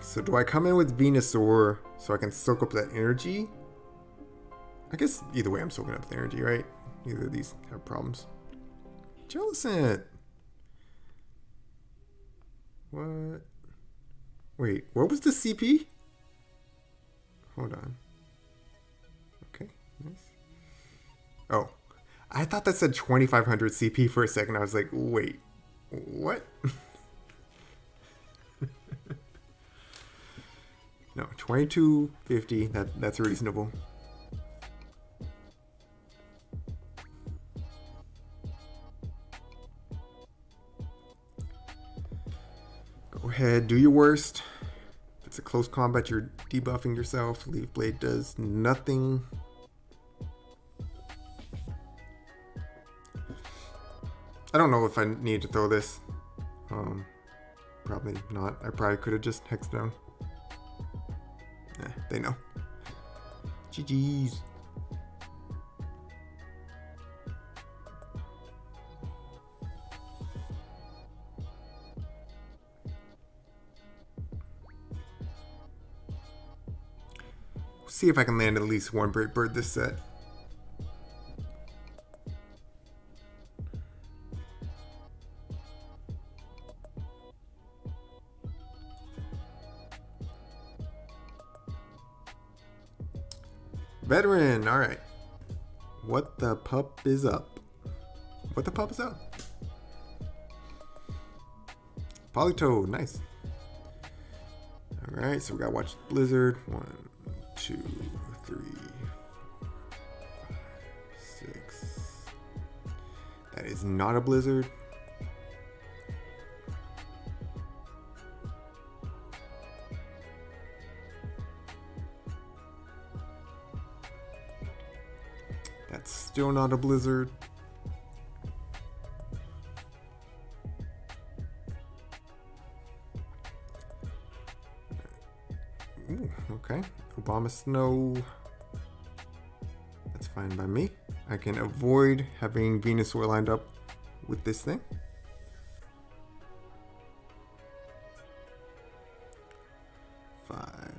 So do I come in with Venusaur so I can soak up that energy? I guess either way I'm soaking up the energy, right? Neither of these have problems. Jellicent! What? Wait, what was the CP? Hold on. Okay, nice. Oh, I thought that said 2500 CP for a second. I was like, wait, what? No, 2250. That's reasonable. Go ahead, do your worst. If it's a close combat, you're debuffing yourself. Leaf Blade does nothing. I don't know if I need to throw this. Probably not. I probably could have just hexed down. They know. GG's. See if I can land at least one Brave Bird this set. Veteran, alright. What the pup is up? What the pup is up? Politoed, nice. Alright, so we gotta watch Blizzard. 1, 2, 3, 4, 5, 6. That is not a Blizzard. That's still not a Blizzard. Ooh, okay. Obama Snow. That's fine by me. I can avoid having Venusaur lined up with this thing. Five.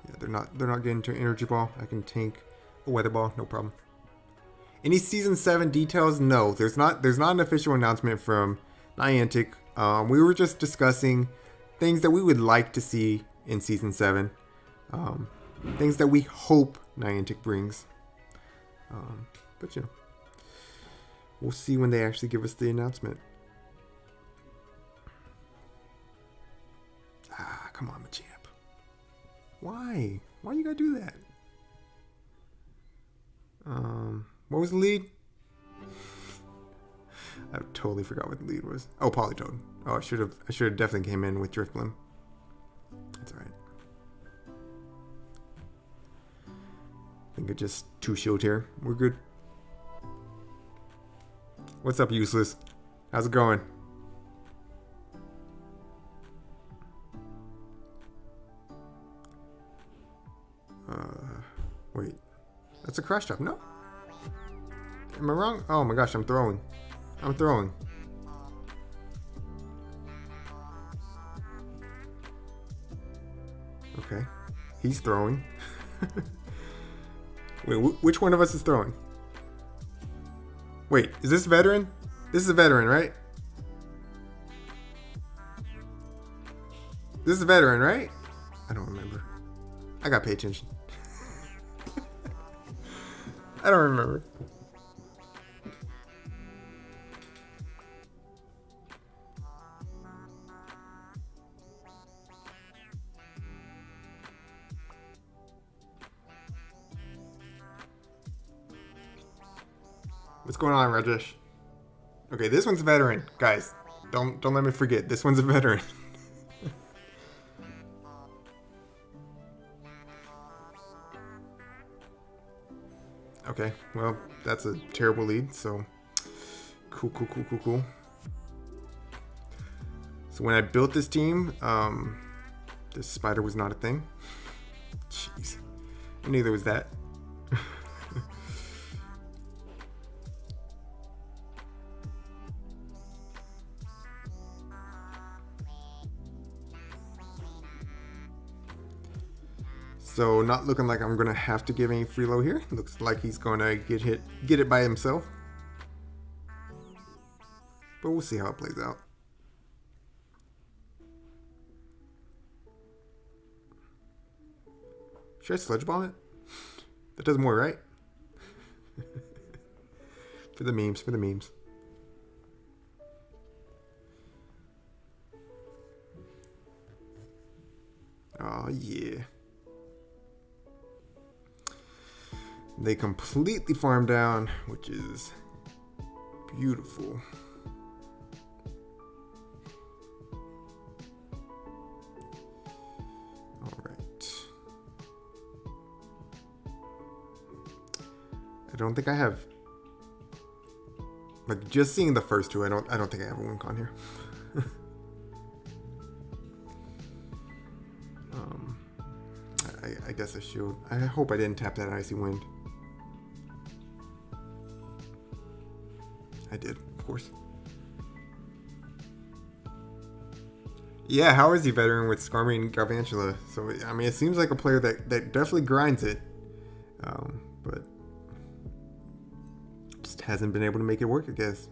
Yeah, they're not getting to Energy Ball. I can tank a Weather Ball, no problem. Any Season 7 details? No, there's not an official announcement from Niantic. We were just discussing things that we would like to see in Season 7. Things that we hope Niantic brings. But you know, we'll see when they actually give us the announcement. come on, Machamp. Why? Why you gotta do that? What was the lead? I totally forgot what the lead was. Oh, Politoed. Oh, I should have definitely came in with Drifblim. That's alright. I think it just 2 shield here. We're good. What's up, Useless? How's it going? Wait. That's a crash drop. No? Am I wrong? Oh my gosh, I'm throwing. Okay. He's throwing. Wait, which one of us is throwing? Wait, is this veteran? This is a veteran, right? This is a veteran, right? I don't remember. I gotta pay attention. I don't remember. What's going on, Rajesh? Okay, this one's a veteran, guys. Don't let me forget. This one's a veteran. Okay, well, that's a terrible lead, so cool. So when I built this team, this spider was not a thing. Jeez. And neither was that. So not looking like I'm gonna have to give any freelo here. Looks like he's gonna get it by himself. But we'll see how it plays out. Should I Sludge Bomb it? That does more, right? For the memes. Oh yeah. They completely farm down, which is beautiful. All right. I don't think I have, like, just seeing the first two, I don't think I have a win con here. I guess I should. I hope I didn't tap that Icy Wind. I did, of course. Yeah, how is he veteran with Skarmory and Galvantula? So, I mean, it seems like a player that definitely grinds it. But just hasn't been able to make it work, I guess.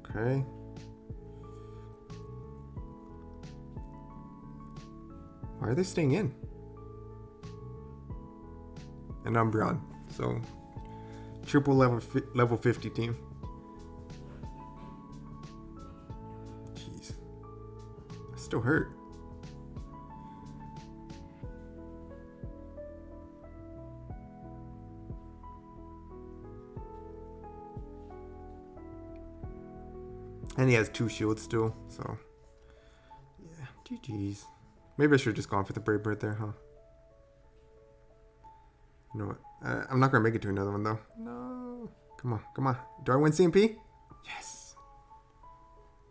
Okay. Why are they staying in? And Umbreon. So, triple level 50 team. Jeez. I still hurt. And he has 2 shields still, so yeah, GG's. Maybe I should have just gone for the Brave Bird there, huh? You know what? I'm not gonna make it to another one though. No. Come on. Do I win CMP? Yes.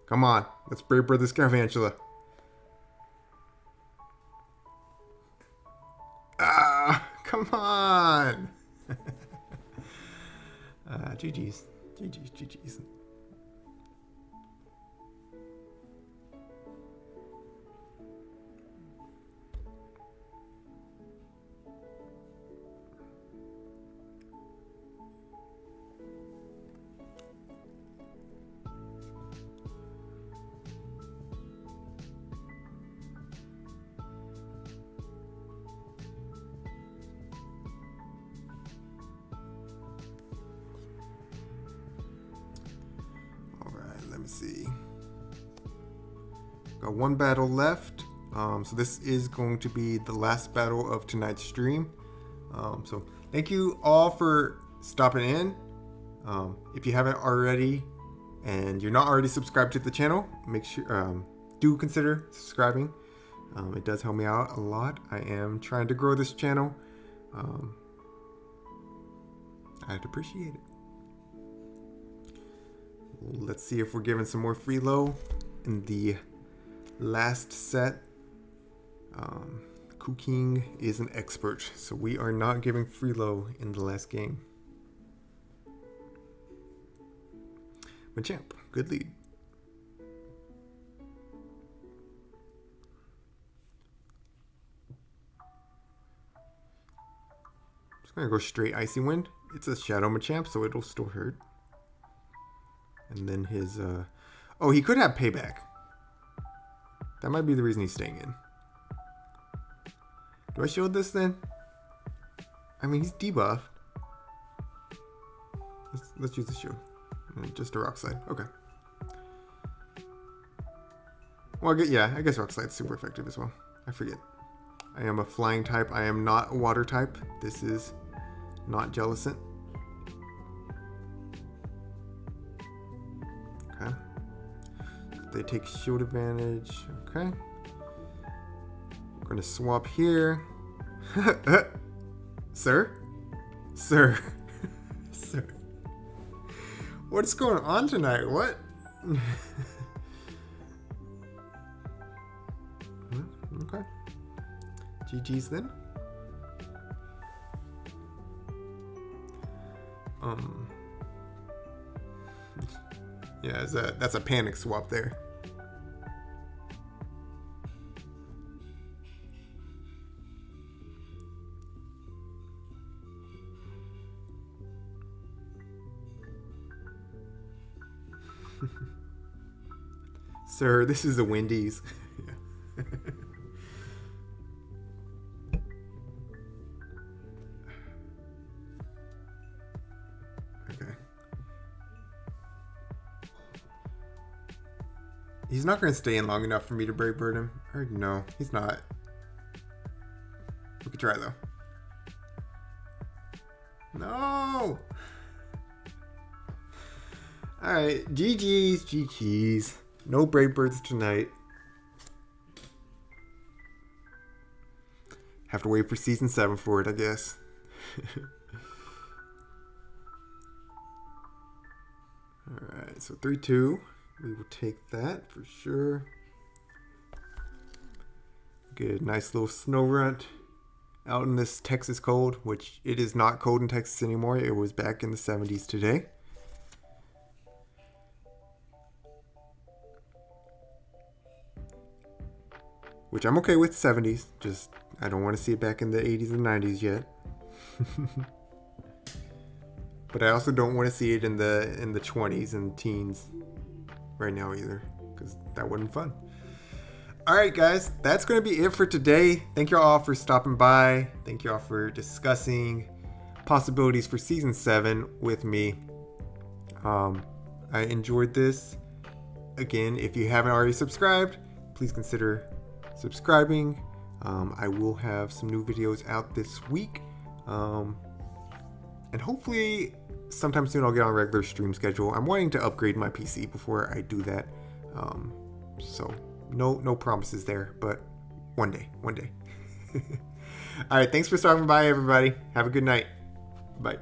Come on. Let's Brave Bird this Galvantula. Ah, come on. GG's. Let me see. Got one battle left. So this is going to be the last battle of tonight's stream. So thank you all for stopping in. If you haven't already and you're not already subscribed to the channel, make sure do consider subscribing. It does help me out a lot. I am trying to grow this channel. I'd appreciate it. Let's see if we're given some more Freelo in the last set. Kuking is an expert, so we are not giving Freelo in the last game. Machamp, good lead. Just gonna go straight Icy Wind. It's a Shadow Machamp, so it'll still hurt. And then his, oh, he could have Payback. That might be the reason he's staying in. Do I shield this then? I mean, he's debuffed. Let's use the shield. Just a Rock Slide. Okay. Well, I guess Rock Slide's super effective as well. I forget. I am a flying type. I am not a water type. This is not Jellicent. Okay. They take shield advantage. Okay. We're gonna swap here. Sir? Sir. Sir. What's going on tonight? What? Okay. GG's then. Yeah, that's a panic swap there. Sir, this is the Wendy's. Yeah. Okay. He's not going to stay in long enough for me to Brave Bird him. Or no, he's not. We could try though. No! Alright, GG's. No Brave Birds tonight. Have to wait for season 7 for it, I guess. Alright, so 3-2. We will take that for sure. Good, nice little snow runt out in this Texas cold, which it is not cold in Texas anymore. It was back in the 70s today. Which I'm okay with 70s, just I don't want to see it back in the 80s and 90s yet. But I also don't want to see it in the 20s and teens right now either, because that wasn't fun. Alright guys, that's going to be it for today. Thank you all for stopping by. Thank you all for discussing possibilities for Season 7 with me. I enjoyed this. Again, if you haven't already subscribed, please consider subscribing. I will have some new videos out this week. And hopefully sometime soon I'll get on a regular stream schedule. I'm wanting to upgrade my PC before I do that. So no promises there, but one day. All right, thanks for stopping by, everybody. Have a good night. Bye.